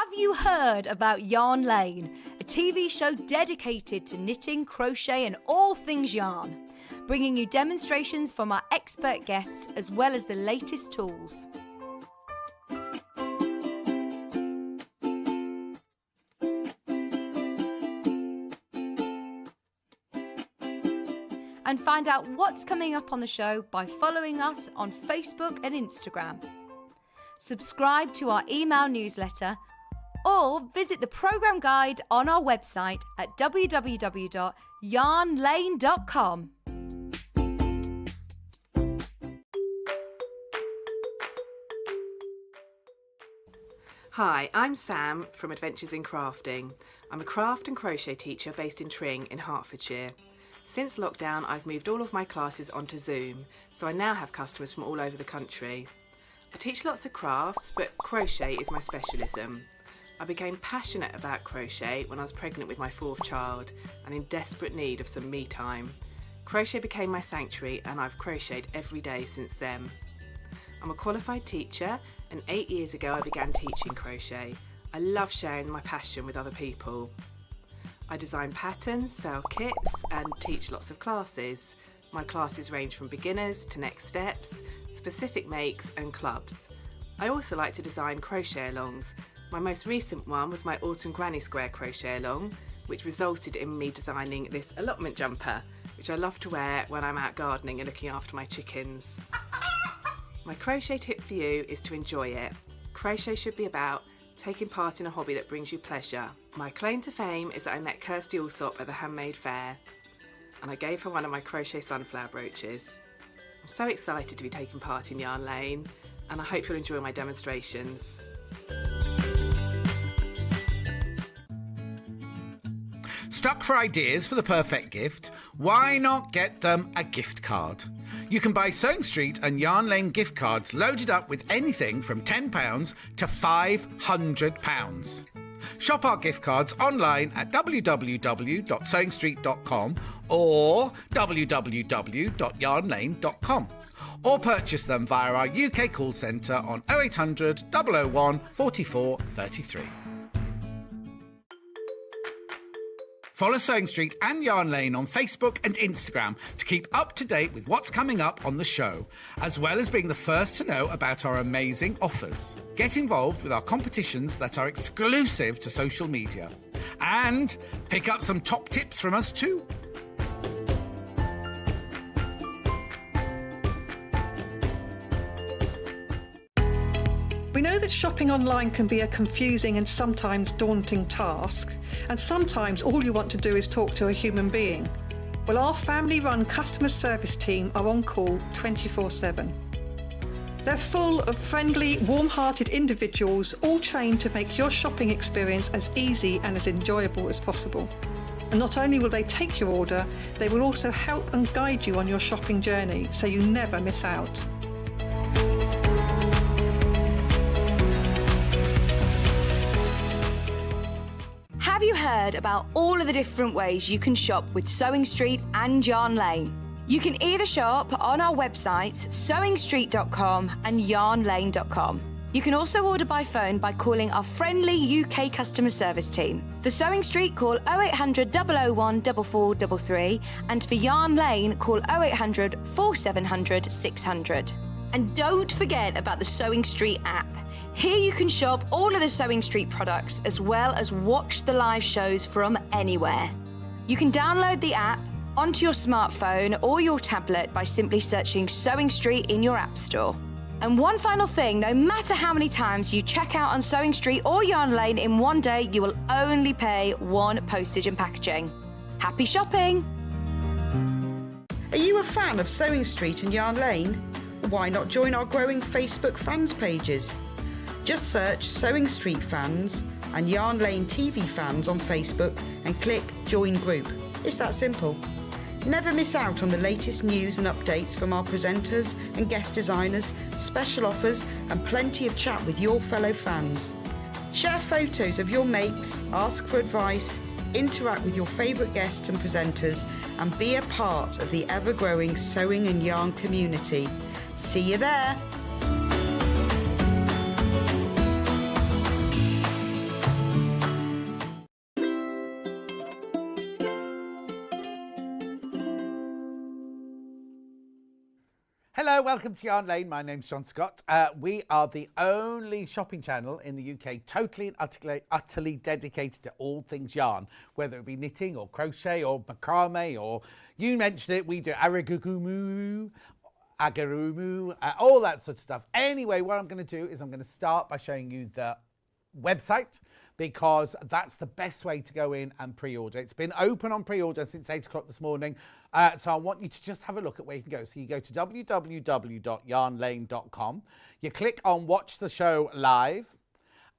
Have you heard about Yarn Lane, a TV show dedicated to knitting, crochet and all things yarn, bringing you demonstrations from our expert guests as well as the latest tools. And find out what's coming up on the show by following us on Facebook and Instagram. Subscribe to our email newsletter or visit the programme guide on our website at www.yarnlane.com. Hi, I'm Sam from Adventures in Crafting. I'm a craft and crochet teacher based in Tring in Hertfordshire. Since lockdown, I've moved all of my classes onto Zoom, so I now have customers from all over the country. I teach lots of crafts, but crochet is my specialism. I became passionate about crochet when I was pregnant with my fourth child and in desperate need of some me time. Crochet became my sanctuary and I've crocheted every day since then. I'm a qualified teacher and 8 years ago I began teaching crochet. I love sharing my passion with other people. I design patterns, sell kits and teach lots of classes. My classes range from beginners to next steps, specific makes and clubs. I also like to design crochet alongs. My most recent one was my autumn granny square crochet along, which resulted in me designing this allotment jumper, which I love to wear when I'm out gardening and looking after my chickens. My crochet tip for you is to enjoy it. Crochet should be about taking part in a hobby that brings you pleasure. My claim to fame is that I met Kirsty Alsop at the Handmade Fair and I gave her one of my crochet sunflower brooches. I'm so excited to be taking part in Yarn Lane and I hope you'll enjoy my demonstrations. Stuck for ideas for the perfect gift? Why not get them a gift card? You can buy Sewing Street and Yarn Lane gift cards loaded up with anything from £10 to £500. Shop our gift cards online at www.sewingstreet.com or www.yarnlane.com or purchase them via our UK call centre on 0800 001 44 33. Follow Sewing Street and Yarn Lane on Facebook and Instagram to keep up to date with what's coming up on the show, as well as being the first to know about our amazing offers. Get involved with our competitions that are exclusive to social media. And pick up some top tips from us too. We know that shopping online can be a confusing and sometimes daunting task, and sometimes all you want to do is talk to a human being. Well, our family-run customer service team are on call 24/7. They're full of friendly, warm-hearted individuals, all trained to make your shopping experience as easy and as enjoyable as possible. And not only will they take your order, they will also help and guide you on your shopping journey, so you never miss out. Have you heard about all of the different ways you can shop with Sewing Street and Yarn Lane? You can either shop on our websites, sewingstreet.com and yarnlane.com. You can also order by phone by calling our friendly UK customer service team. For Sewing Street, call 0800 001 4433 and for Yarn Lane, call 0800 4700 600. And don't forget about the Sewing Street app. Here you can shop all of the Sewing Street products as well as watch the live shows from anywhere. You can download the app onto your smartphone or your tablet by simply searching Sewing Street in your app store. And one final thing, no matter how many times you check out on Sewing Street or Yarn Lane in one day, you will only pay one postage and packaging. Happy shopping! Are you a fan of Sewing Street and Yarn Lane? Why not join our growing Facebook fans pages? Just search Sewing Street Fans and Yarn Lane TV Fans on Facebook and click Join Group. It's that simple. Never miss out on the latest news and updates from our presenters and guest designers, special offers and plenty of chat with your fellow fans. Share photos of your makes, ask for advice, interact with your favourite guests and presenters and be a part of the ever-growing sewing and yarn community. See you there! Hello, welcome to Yarn Lane. My name's John Scott. We are the only shopping channel in the UK totally and utterly dedicated to all things yarn, whether it be knitting or crochet or macrame or you mentioned it, we do agarumu, all that sort of stuff. Anyway, what I'm going to do is I'm going to start by showing you the website, because that's the best way to go in and pre-order. It's been open on pre-order since 8 o'clock this morning. So I want you to just have a look at where you can go. So you go to www.yarnlane.com. You click on watch the show live.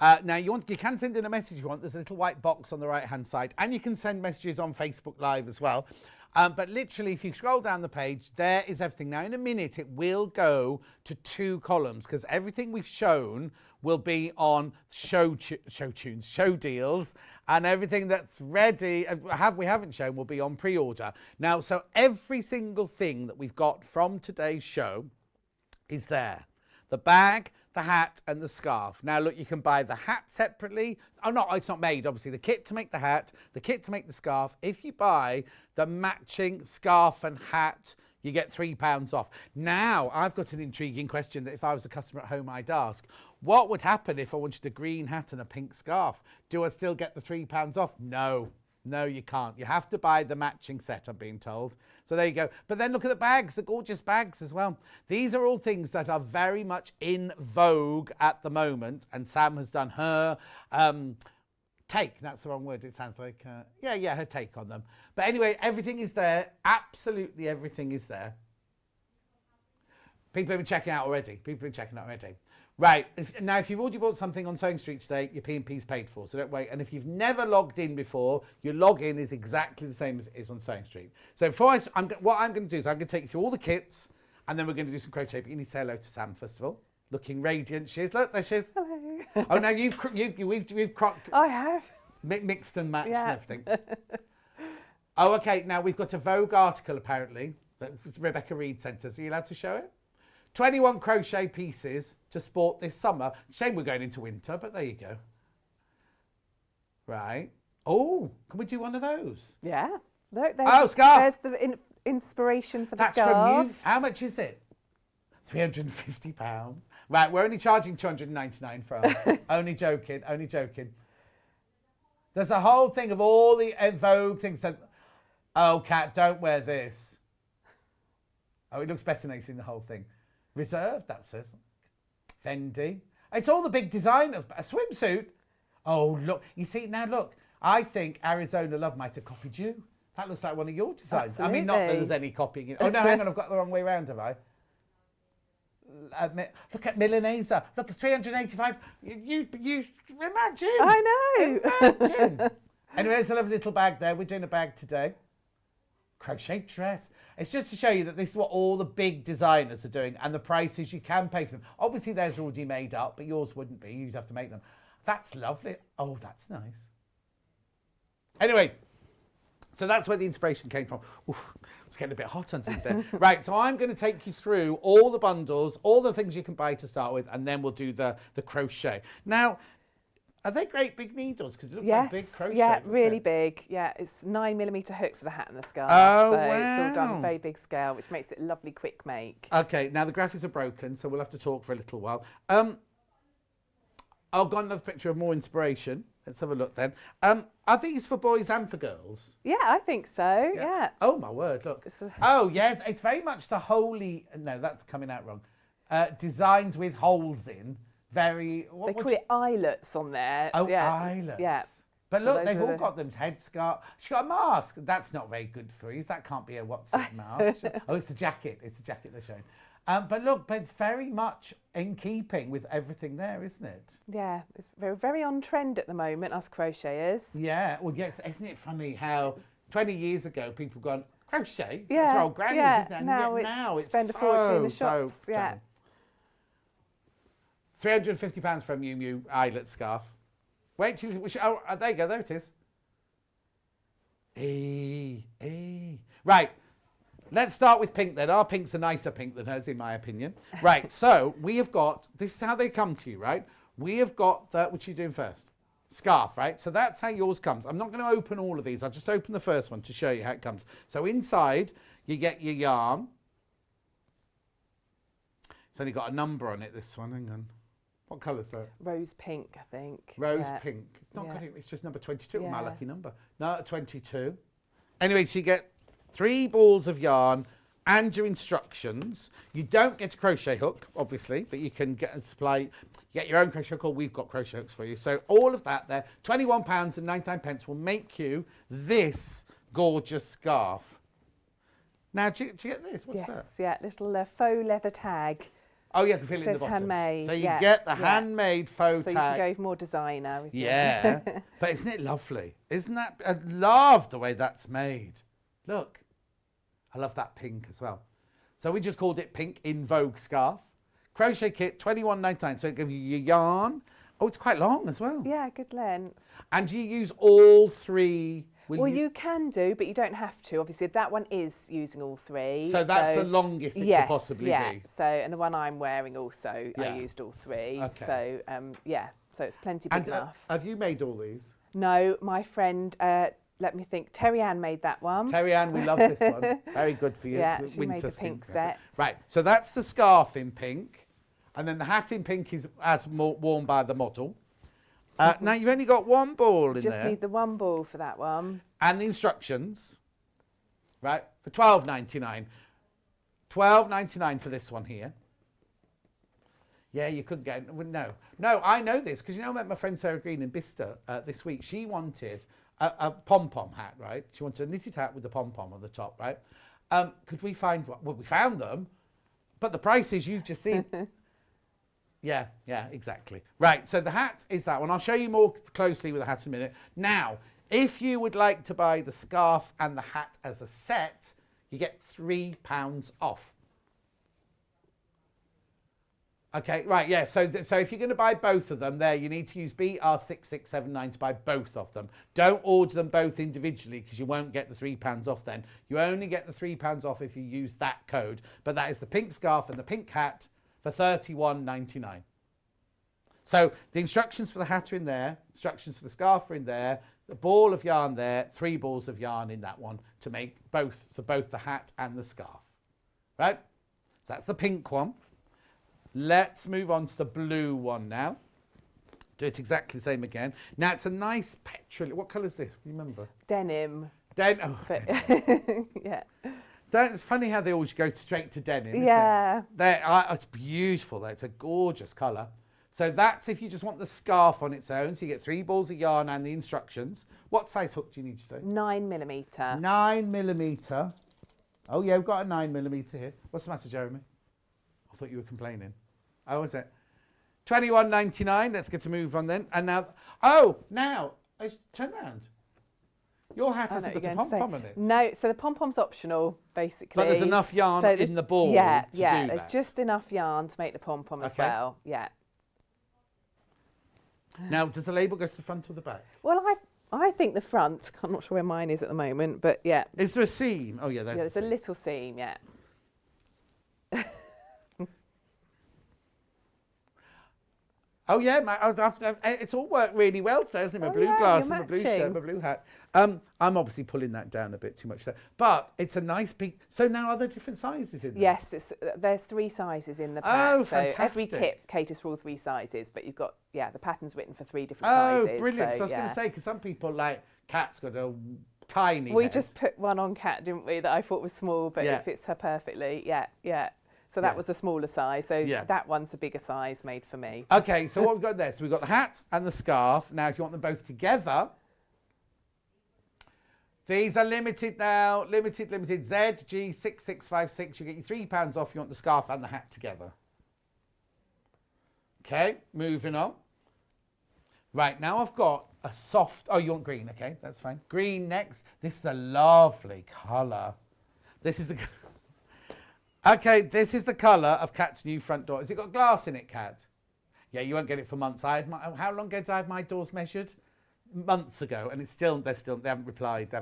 Now you can send in a message if you want. There's a little white box on the right hand side, and you can send messages on Facebook Live as well. But literally, if you scroll down the page, there is everything. Now, in a minute, it will go to 2 columns, because everything we've shown will be on show deals, and everything that's ready, we haven't shown, will be on pre-order. Now, so every single thing that we've got from today's show is there. The bag, the hat and the scarf. Now look, you can buy the hat separately. Oh no, it's not made, obviously. The kit to make the hat, the kit to make the scarf. If you buy the matching scarf and hat, you get £3 off. Now, I've got an intriguing question that if I was a customer at home, I'd ask. What would happen if I wanted a green hat and a pink scarf? Do I still get the £3 off? No. No, you can't. You have to buy the matching set, I'm being told. So there you go. But then look at the bags, the gorgeous bags as well. These are all things that are very much in vogue at the moment. And Sam has done her take. That's the wrong word. It sounds like, her take on them. But anyway, everything is there. Absolutely everything is there. People have been checking out already. Right, now if you've already bought something on Sewing Street today, your P&P's paid for, so don't wait. And if you've never logged in before, your login is exactly the same as it is on Sewing Street. So what I'm going to do is I'm going to take you through all the kits, and then we're going to do some crochet, but you need to say hello to Sam first of all. Looking radiant she is. Look, there she is. Hello. Oh, now we've I have. mixed and matched and everything. Oh, okay, now we've got a Vogue article apparently that Rebecca Reed sent us. Are you allowed to show it? 21 crochet pieces to sport this summer. Shame we're going into winter, but there you go. Right. Oh, can we do one of those? Yeah. Look, there's the inspiration for the scarf. That's from you. How much is it? £350. Right, we're only charging £299 for ours. Only joking. There's a whole thing of all the Vogue things. Oh, Kat, don't wear this. Oh, it looks better now you've seen the whole thing. Reserved, that says. Fendi. It's all the big designers. A swimsuit. Oh, look. You see, now look. I think Arizona Love might have copied you. That looks like one of your designs. Absolutely. I mean, not that there's any copying. Oh, no, hang on. I've got the wrong way around, have I? Look at Milanese. Look, it's 385. You imagine. I know. Imagine. Anyway, there's a lovely little bag there. We're doing a bag today. Crochet dress. It's just to show you that this is what all the big designers are doing and the prices you can pay for them. Obviously, theirs are already made up, but yours wouldn't be. You'd have to make them. That's lovely. Oh, that's nice. Anyway, so that's where the inspiration came from. Oof, it's getting a bit hot underneath there. Right, so I'm going to take you through all the bundles, all the things you can buy to start with, and then we'll do the crochet. Now, are they great big needles? Because it looks like big crochet. Yeah, really big. Yeah, it's 9mm hook for the hat and the scarf. Oh, so wow. It's all done very big scale, which makes it a lovely quick make. Okay, now the graphics are broken, so we'll have to talk for a little while. I've got another picture of more inspiration. Let's have a look then. Are these for boys and for girls? Yeah, I think so. Yeah. Oh, my word, look. Oh, yeah, it's very much the holy... No, that's coming out wrong. Designs with holes in. Very... They call it eyelets on there. Oh, yeah. eyelets. Yeah. But look, So they've all got them headscarf. She's got a mask. That's not very good for you. That can't be a what's it mask. Oh, it's the jacket. It's the jacket they're showing. But look, but it's very much in keeping with everything there, isn't it? Yeah, it's very, very on trend at the moment, us crocheters. Yeah. Well, yeah, isn't it funny how 20 years ago people gone, crochet? Yeah. That's for old grannies, isn't it? And Now it's spend a fortune in the so shops. Yeah. £350 for a Miu Miu eyelet scarf. Wait till oh, there you go, there it is. Right, let's start with pink then. Our pink's a nicer pink than hers, in my opinion. Right, so we have got, this is how they come to you, right? We have got the, what are you doing first? Scarf, right? So that's how yours comes. I'm not going to open all of these. I'll just open the first one to show you how it comes. So inside, you get your yarn. It's only got a number on it, this one. Hang on. What colour's that? Rose pink, I think. Rose pink. It's not got it. It's just number 22. My lucky number. No, 22. Anyway, so you get 3 balls of yarn and your instructions. You don't get a crochet hook, obviously, but you can get a supply. You get your own crochet hook, or we've got crochet hooks for you. So all of that there, £21.99 will make you this gorgeous scarf. Now, do you get this? What's that? Yes, little faux leather tag. Oh, yeah, I can feel it in the Says bottom. handmade. So you get the handmade faux so tag. So you can go more designer. With But isn't it lovely? Isn't that? I love the way that's made. Look, I love that pink as well. So we just called it Pink In Vogue Scarf. Crochet kit, £21.99. So it gives you your yarn. Oh, it's quite long as well. Yeah, good length. And do you use all 3? Well, you can do, but you don't have to. Obviously, that one is using all 3. So that's the longest it could possibly be. So, and the one I'm wearing also, I used all 3. Okay. So, so it's plenty big enough. Have you made all these? No, my friend, let me think, Terry Ann made that one. Terry Ann, we love this one. Very good for you. Yeah, she made the pink set. Right, so that's the scarf in pink. And then the hat in pink is as worn by the model. Now, you've only got 1 ball in there. Just need the 1 ball for that one. And the instructions, right, for £12.99. £12.99 for this one here. Yeah, you couldn't get it. No, I know this because, I met my friend Sarah Green in Bicester this week. She wanted a pom-pom hat, right? She wanted a knitted hat with the pom-pom on the top, right? Could we find one? Well, we found them, but the prices you've just seen. Yeah, exactly. Right, so the hat is that one. I'll show you more closely with the hat in a minute. Now, if you would like to buy the scarf and the hat as a set, you get £3 off. Okay, right, yeah, so if you're going to buy both of them there, you need to use BR6679 to buy both of them. Don't order them both individually because you won't get the £3 off then. You only get the £3 off if you use that code. But that is the pink scarf and the pink hat for £31.99. So the instructions for the hat are in there, instructions for the scarf are in there, the ball of yarn there, 3 balls of yarn in that one to make both the hat and the scarf. Right? So that's the pink one. Let's move on to the blue one now. Do it exactly the same again. Now it's a nice petrol. What colour is this? Can you remember? Denim. Denim. Yeah. It's funny how they always go straight to denim, isn't Yeah. it? It's beautiful. It's a gorgeous colour. So that's if you just want the scarf on its own. So you get 3 balls of yarn and the instructions. What size hook do you need to say? 9mm. 9mm. Oh yeah, we've got a 9mm here. What's the matter, Jeremy? I thought you were complaining. Oh, is it? £21.99. Let's get to move on then. And now, turn around. Your hat hasn't got a pom-pom on it. No, so the pom-pom's optional, basically. But there's enough yarn in the ball to do that. There's just enough yarn to make the pom-pom as well. Yeah. Now, does the label go to the front or the back? Well, I think the front. I'm not sure where mine is at the moment, but yeah. Is there a seam? Oh, yeah, there's a little seam, yeah. Oh yeah, it's all worked really well today, hasn't it? My blue glass and my blue shirt, my blue hat. I'm obviously pulling that down a bit too much there, but it's a nice big. So now are there different sizes in there? Yes, there's 3 sizes in the pack. Oh, fantastic! So every kit caters for all 3 sizes, but you've got the pattern's written for 3 different sizes. Oh, brilliant! So I was going to say because some people like Kat's got a tiny. We head. just put one on Kat, didn't we? That I thought was small, but it fits her perfectly. Yeah. So that was a smaller size. So that one's a bigger size made for me. Okay, so what we've got there? So we've got the hat and the scarf. Now, if you want them both together, these are limited now. Limited. ZG6656. You get your £3 off. You want the scarf and the hat together. Okay, moving on. Right, now I've got a soft... Oh, you want green? Okay, that's fine. Green next. This is a lovely colour. This is the... Okay, this is the colour of Kat's new front door. Has it got glass in it, Kat? Yeah, you won't get it for months. How long ago did I have my doors measured? Months ago, and they haven't replied.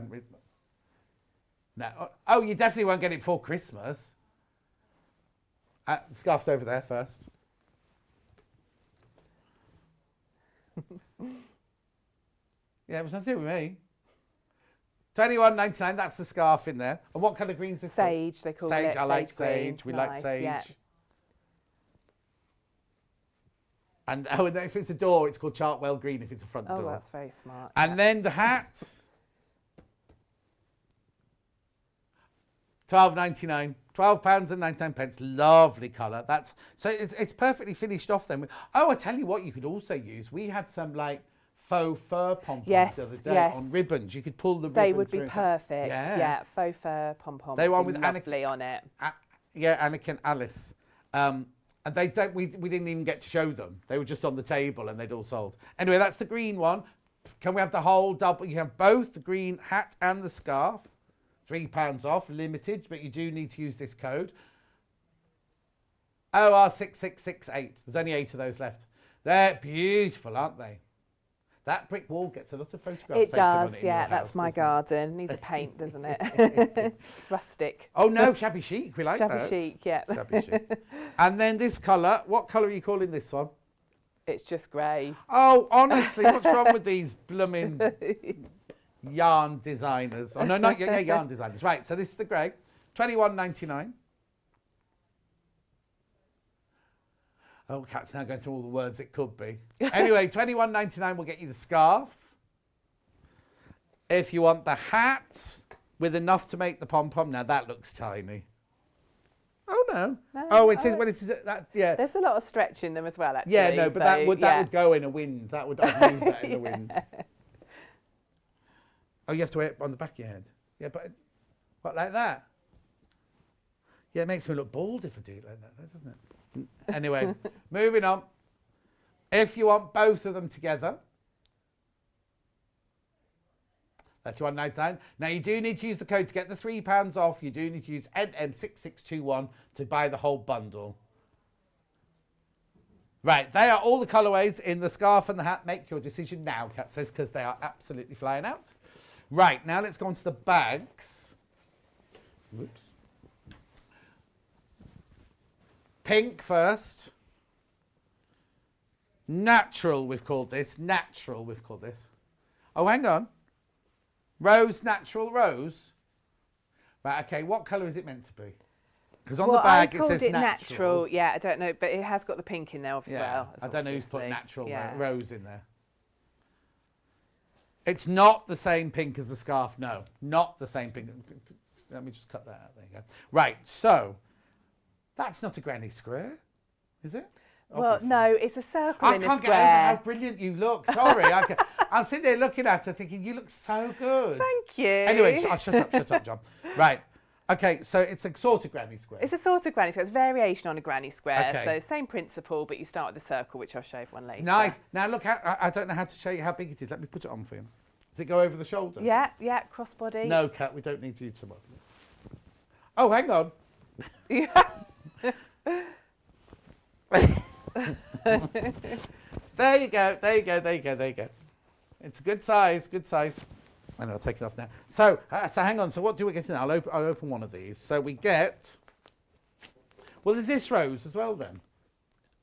No. Oh, you definitely won't get it before Christmas. Scarf's over there first. Yeah, it was nothing with me. £21.99, that's the scarf in there. And what colour green is this? Sage, they call it. Sage, I like green. sage. We like sage. Yeah. And and then if it's a door, it's called Chartwell Green if it's a front door. Oh, that's very smart. And then the hat, £12.99, £12.99. Lovely colour. So it's perfectly finished off then. Oh, I tell you what, you could also use. We had some like faux fur pom-poms the other day on ribbons. You could pull the ribbon. They would be perfect. Yeah, faux fur pom-poms. They were on with lovely on it. Annika and Alice. And we didn't even get to show them. They were just on the table and they'd all sold. Anyway, that's the green one. Can we have the whole double? You have both the green hat and the scarf. £3 off, limited, but you do need to use this code. OR6668. There's only 8 of those left. They're beautiful, aren't they? That brick wall gets a lot of photographs It taken on does, it in yeah, your that's house, my doesn't it? garden. Needs a paint, doesn't it? It's rustic. Oh no, shabby chic. We like that. Shabby chic, yeah. Shabby chic. And then this colour. What colour are you calling this one? It's just grey. Oh, honestly, what's wrong with these blooming yarn designers? Oh no, not yarn designers. Right. So this is the grey. £21.99. Oh, Kat's now going through all the words it could be. Anyway, £21.99 will get you the scarf. If you want the hat with enough to make the pom-pom, now that looks tiny. Oh no. Oh, it is when it is that. Yeah. There's a lot of stretch in them as well, actually. Yeah, no, but that would go in a wind. I'd use that in the wind. Oh, you have to wear it on the back of your head. Yeah, but what, like that? Yeah, it makes me look bald if I do it like that, doesn't it? Anyway, moving on. If you want both of them together, that's £1.99. Now, you do need to use the code to get the £3 off. You do need to use NM6621 to buy the whole bundle. Right, they are all the colourways in the scarf and the hat. Make your decision now, Kat says, because they are absolutely flying out. Right, now let's go on to the bags. Whoops. Pink first. Natural, we've called this. Natural, we've called this. Oh, hang on. Rose, natural rose. Right, okay, what colour is it meant to be? Because on the bag it says natural. Yeah, I don't know, but it has got the pink in there as well. I don't know who's put natural rose in there. It's not the same pink as the scarf, no. Not the same pink. Let me just cut that out. There you go. Right, so that's not a granny square, is it? Well, Obviously. No, it's a circle in a square. I can't get over how brilliant you look. Sorry. I'm sitting there looking at her thinking, you look so good. Thank you. Anyway, shut up, John. Right. Okay, so it's a sort of granny square. It's a sort of granny square. It's a variation on a granny square. Okay. So same principle, but you start with the circle, which I'll show everyone later. Nice. Now look, I don't know how to show you how big it is. Let me put it on for you. Does it go over the shoulder? Yeah, crossbody. No, Kat, we don't need you to look. Oh, hang on. There you go. It's a good size. And I'll take it off now. So hang on. So what do we get in? I'll open one of these. So we get. Well, is this rose as well then?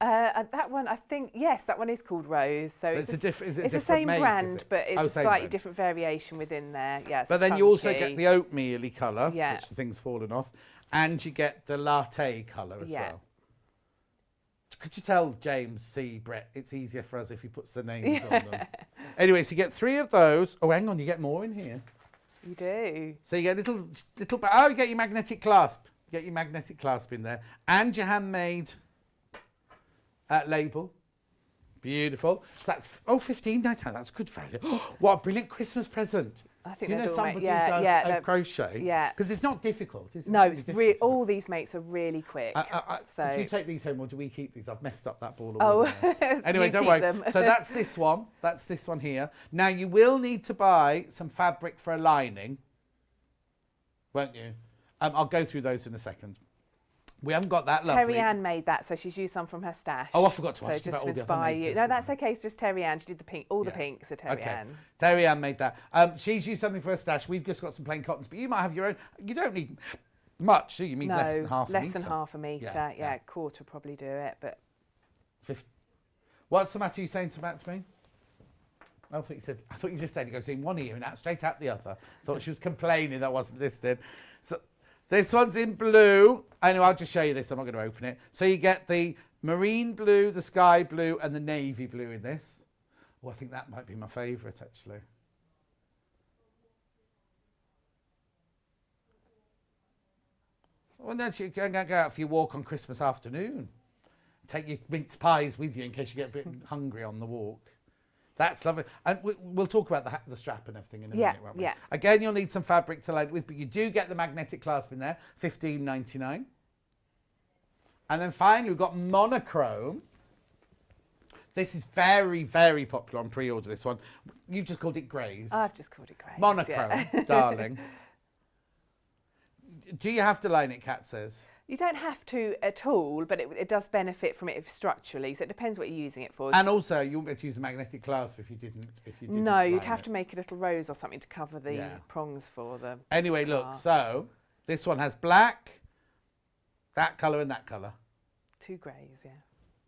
That one, I think, yes, that one is called Rose. So it's a different. It's the same brand, but it's a slightly different variation within there. Yeah. But then you also get the oatmeal-y colour, which the thing's fallen off, and you get the latte colour as well. Could you tell James C. Brett it's easier for us if he puts the names on them? Anyway, so you get 3 of those. Oh, hang on, you get more in here. You do. So you get little. Oh, you get your magnetic clasp. You get your magnetic clasp in there, and your handmade label. Beautiful. So that's £15.99. That's good value. What a brilliant Christmas present. I think you know somebody who does crochet? Yeah. Because it's not difficult, is it? No, it's really all these mates are really quick. So do you take these home or do we keep these? I've messed up that ball. Anyway, don't worry. So that's this one. That's this one here. Now you will need to buy some fabric for a lining, won't you? I'll go through those in a second. We haven't got that lovely. Terry Ann made that, so she's used some from her stash. Oh, I forgot to ask you about all the other inspire you. makers, No, that's okay. It's just Terry Ann. She did the pink, all the pinks are Terry Ann. Terry Ann made that. She's used something for her stash. We've just got some plain cottons, but you might have your own. You don't need much, do you? You need less than half a metre. Less than half a metre. Yeah, quarter will probably do it, but. 50. What's the matter you saying about me? I thought you just said it goes in one ear and out straight out the other. Thought she was complaining that wasn't listed. So this one's in blue. Anyway, I'll just show you this. I'm not going to open it. So you get the marine blue, the sky blue and the navy blue in this. Oh, I think that might be my favourite actually. Well, no, you can go out for your walk on Christmas afternoon. Take your mince pies with you in case you get a bit hungry on the walk. That's lovely. And we'll talk about the strap and everything in a minute, won't we? Yeah. Again, you'll need some fabric to line it with, but you do get the magnetic clasp in there, $15.99. And then finally, we've got monochrome. This is very, very popular on pre-order, this one. You've just called it greys. I've just called it greys. Monochrome, darling. Do you have to line it, Kat says? You don't have to at all, but it does benefit from it structurally. So it depends what you're using it for. And also, you wouldn't be able to use a magnetic clasp if you didn't. No, you'd have to make a little rose or something to cover the prongs for the. Anyway, look. So this one has black, that colour, and that colour. 2 greys, yeah.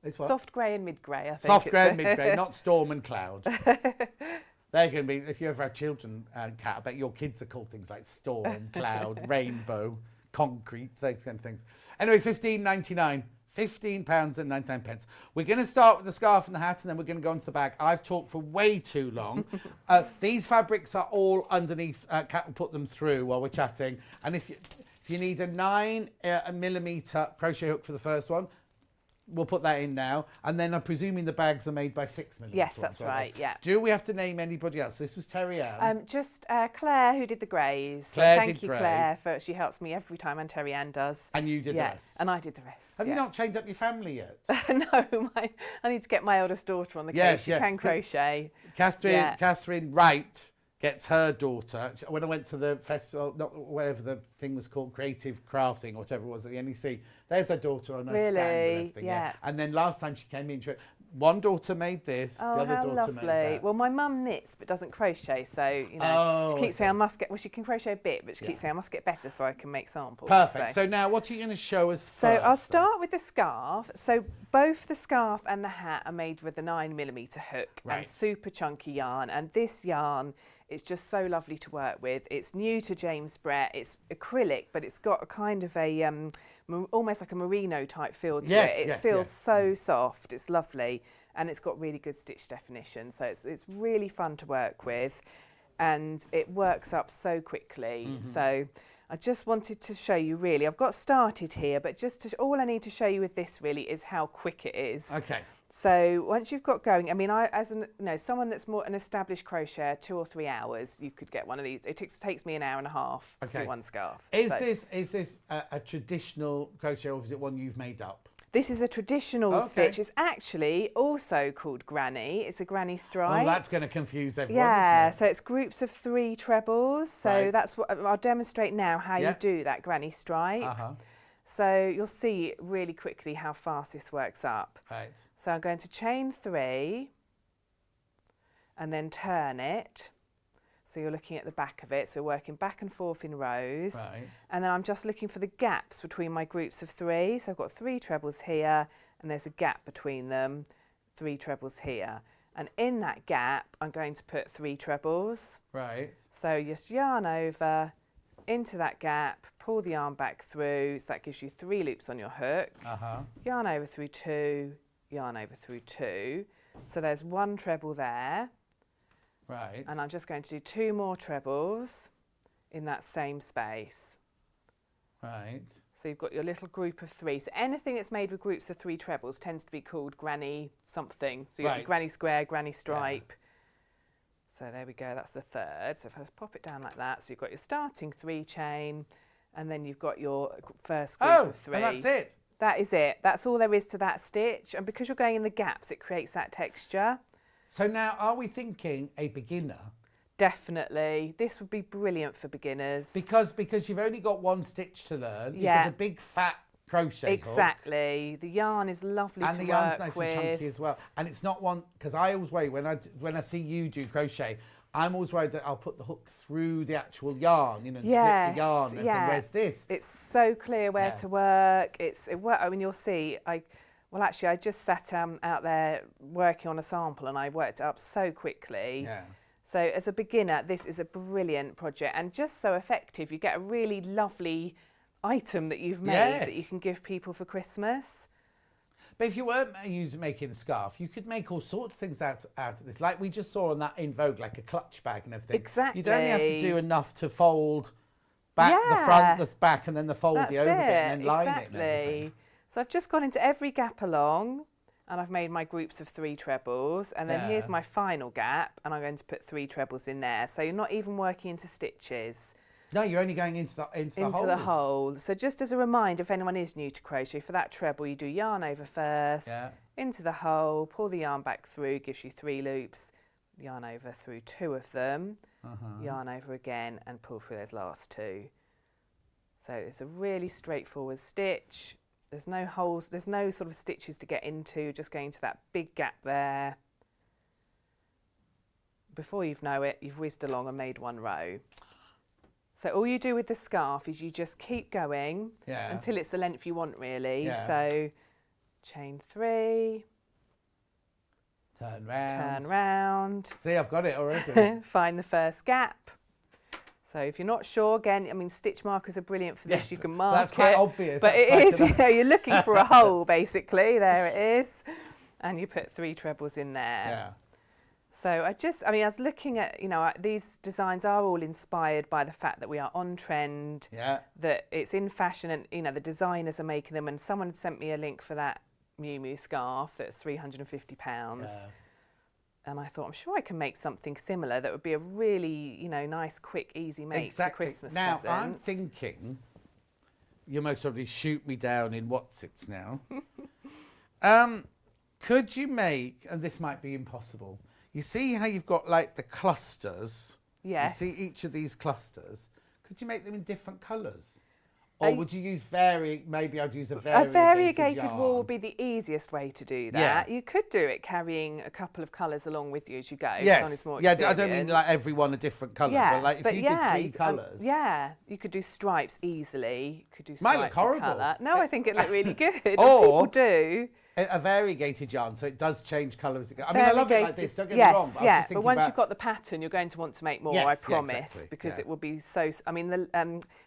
This one. Soft grey and mid grey. I think. Soft grey and mid grey, not storm and cloud. They're going to be. If you ever have children, Kat, I bet your kids are called things like storm, cloud, rainbow. Concrete, those kind of things. Anyway, £15.99, £15.99. We're going to start with the scarf and the hat, and then we're going to go into the bag. I've talked for way too long. These fabrics are all underneath. Kat will put them through while we're chatting. And if you need a 9mm crochet hook for the first one, we'll put that in now. And then I'm presuming the bags are made by 6mm. Yes, that's right, yeah. Do we have to name anybody else? This was Terry Ann. Just Claire, who did the greys. Claire Thank did you, grey. Claire. She helps me every time, and Terry Ann does. And you did the rest? And I did the rest. Have you not trained up your family yet? No, I need to get my eldest daughter on the case. She can crochet. Catherine Wright gets her daughter. When I went to the festival, whatever the thing was called, creative crafting or whatever it was at the NEC, there's her daughter on her stand and everything. Yeah. And then last time she came in, one daughter made this, the other daughter made that. Well, my mum knits but doesn't crochet, so she keeps saying I must get. Well, she can crochet a bit, but she keeps saying I must get better so I can make samples. Perfect. So now, what are you going to show us first? So I'll start with the scarf. So both the scarf and the hat are made with a 9mm hook and super chunky yarn, and this yarn. It's just so lovely to work with. It's new to James Brett. It's acrylic, but it's got a kind of a almost like a merino type feel to it. It feels so soft. It's lovely, and it's got really good stitch definition. So it's really fun to work with, and it works up so quickly. So I just wanted to show you really. I've got started here, but all I need to show you with this really is how quick it is. Okay. So once you've got going, I mean, someone that's more an established crocheter, 2 or 3 hours, you could get one of these. It takes me an hour and a half to do one scarf. Is this a traditional crochet, or is it one you've made up? This is a traditional stitch. It's actually also called granny. It's a granny stripe. Oh, that's going to confuse everyone. Yeah, isn't it? so it's groups of 3 trebles. So that's what I'll demonstrate now how you do that granny stripe. So you'll see really quickly how fast this works up. Right. So I'm going to chain 3 and then turn it. So you're looking at the back of it. So working back and forth in rows. Right. And then I'm just looking for the gaps between my groups of 3. So I've got 3 trebles here and there's a gap between them, 3 trebles here. And in that gap, I'm going to put 3 trebles. Right. So just yarn over into that gap, pull the yarn back through. So that gives you 3 loops on your hook. Yarn over through 2. Yarn over through 2. So there's 1 treble there. Right. And I'm just going to do 2 more trebles in that same space. Right. So you've got your little group of 3. So anything that's made with groups of 3 trebles tends to be called granny something. So you've got your granny square, granny stripe. So there we go, that's the 3rd. So if I just pop it down like that, so you've got your starting 3 chain, and then you've got your first group of 3. And that's it. That is it. That's all there is to that stitch. And because you're going in the gaps, it creates that texture. So now, are we thinking a beginner? Definitely. This would be brilliant for beginners. Because you've only got 1 stitch to learn. Yeah. Because a big fat crochet hook. Exactly. The yarn is lovely to work with. And the yarn's nice and chunky as well. And it's not one, because I always worry, when I see you do crochet, I'm always worried that I'll put the hook through the actual yarn, and split the yarn. And whereas this, it's so clear where to work. I mean, you'll see. I just sat out there working on a sample, and I worked it up so quickly. Yeah. So as a beginner, this is a brilliant project, and just so effective. You get a really lovely item that you've made that you can give people for Christmas. But if you weren't making a scarf, you could make all sorts of things out of this. Like we just saw on that In Vogue, like a clutch bag and everything. Exactly. You'd only have to do enough to fold back the front, the back, and then fold the over bit and then line it and everything. So I've just gone into every gap along and I've made my groups of 3 trebles, and then here's my final gap, and I'm going to put 3 trebles in there. So you're not even working into stitches. No, you're only going into the hole. So just as a reminder, if anyone is new to crochet, for that treble you do yarn over first, into the hole, pull the yarn back through, gives you 3 loops, yarn over through 2 of them, yarn over again, and pull through those last 2. So it's a really straightforward stitch. There's no holes, there's no sort of stitches to get into, just going to that big gap there. Before you know it, you've whizzed along and made 1 row. So all you do with the scarf is you just keep going until it's the length you want, really. So chain 3. Turn round. Turn round. See, I've got it already. Find the first gap. So if you're not sure, again, I mean, stitch markers are brilliant for this. You can mark That's quite obvious. But it is, you're looking for a hole, basically. There it is. And you put 3 trebles in there. Yeah. So I was looking at, these designs are all inspired by the fact that we are on trend, that it's in fashion, and, the designers are making them. And someone sent me a link for that Miu Miu scarf that's £350. And I thought, I'm sure I can make something similar that would be a really, nice, quick, easy make for Christmas presents. Now, I'm thinking, you most probably shoot me down in what's-its now. Could you make, and this might be impossible, you see how you've got like the clusters? Yes. You see each of these clusters. Could you make them in different colours? Or would you use maybe I'd use a variegated yarn. Wool would be the easiest way to do that. You could do it carrying a couple of colours along with you as you go. Yes. I don't mean like every one a different colour, but like if you did 3 colours. You could do stripes easily. You could do stripes. Might look horrible. Colour. No, I think it looked really good. Or people do. A variegated yarn, so it does change colour as it goes. I mean, I love it like this, don't get me wrong. But but once you've got the pattern, you're going to want to make more, I promise, because it will be so... I mean,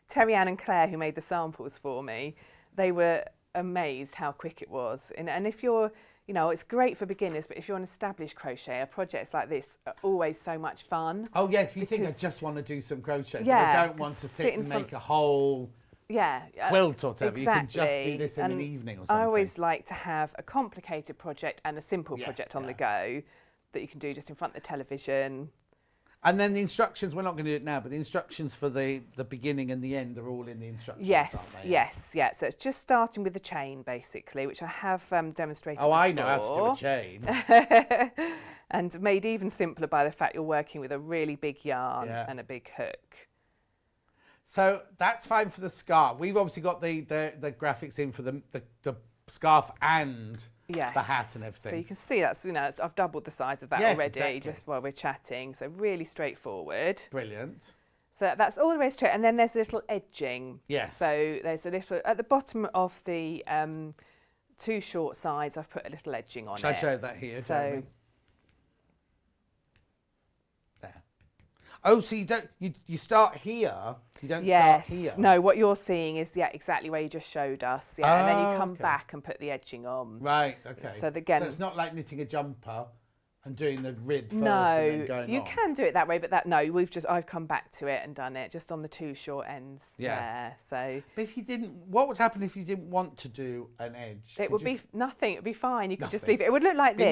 Terry Ann and Claire, who made the samples for me, they were amazed how quick it was. And if you're, it's great for beginners, but if you're an established crocheter, projects like this are always so much fun. Oh, yes, you think I just want to do some crochet, but I don't want to sit and make a whole... quilt or whatever. Exactly. You can just do this in an evening or something. I always like to have a complicated project and a simple project on the go that you can do just in front of the television. And then the instructions, we're not going to do it now, but the instructions for the beginning and the end are all in the instructions, aren't they? Yes. So it's just starting with the chain, basically, which I have demonstrated before. I know how to do a chain. And made even simpler by the fact you're working with a really big yarn and a big hook. So that's fine for the scarf. We've obviously got the graphics in for the scarf and the hat and everything. So you can see that's, I've doubled the size of that already just while we're chatting. So really straightforward. Brilliant. So that's all there is to it. And then there's a little edging. Yes. So there's a little, at the bottom of the 2 short sides, I've put a little edging on it. Shall I show that here, Jeremy? Oh, so you start here, you don't start here? No, what you're seeing is exactly where you just showed us. And then you come back and put the edging on. Right, okay. So again, so it's not like knitting a jumper and doing the rib first no, and then going on. You can do it that way, but I've come back to it and done it just on the 2 short ends there. So, but if you didn't, what would happen if you didn't want to do an edge? It would be nothing. It would be fine. You could just leave it. It would look like this.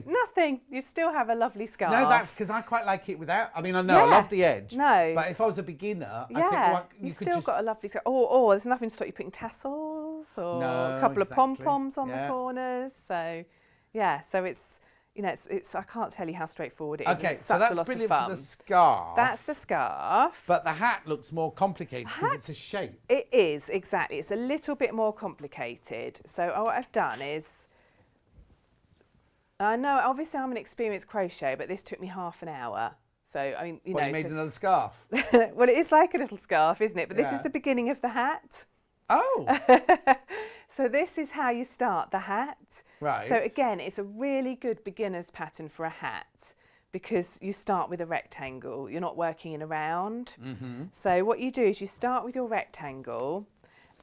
Nothing. You'd still have a lovely scarf. No, that's because I quite like it without. I mean, I know I love the edge. No, but if I was a beginner, I think you could still got a lovely scarf. Or there's nothing to stop you putting tassels or a couple of pom-poms on the corners. So, so it's. It's. I can't tell you how straightforward it is. Okay, it's so that's brilliant for the scarf. That's the scarf. But the hat looks more complicated because it's a shape. It is, exactly. It's a little bit more complicated. So what I've done is, I know, obviously I'm an experienced crocheter, but this took me half an hour. So, I mean, you made another scarf? Well, it is like a little scarf, isn't it? But this is the beginning of the hat. Oh. So this is how you start the hat. Right. So again, it's a really good beginner's pattern for a hat because you start with a rectangle. You're not working in a round. So what you do is you start with your rectangle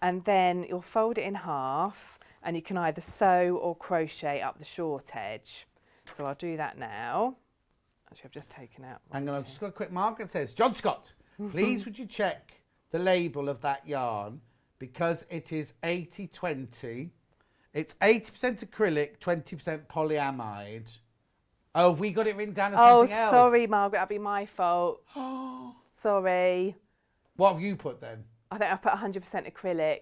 and then you'll fold it in half and you can either sew or crochet up the short edge. So I'll do that now. Actually, I've just taken out one. Hang on, I've just got a quick mark that says, John Scott, please would you check the label of that yarn, because it is 80-20. It's 80% acrylic, 20% polyamide. Oh, we got it written down as something else. Oh, sorry, Margaret, that'd be my fault. Sorry. What have you put then? I think I've put 100% acrylic.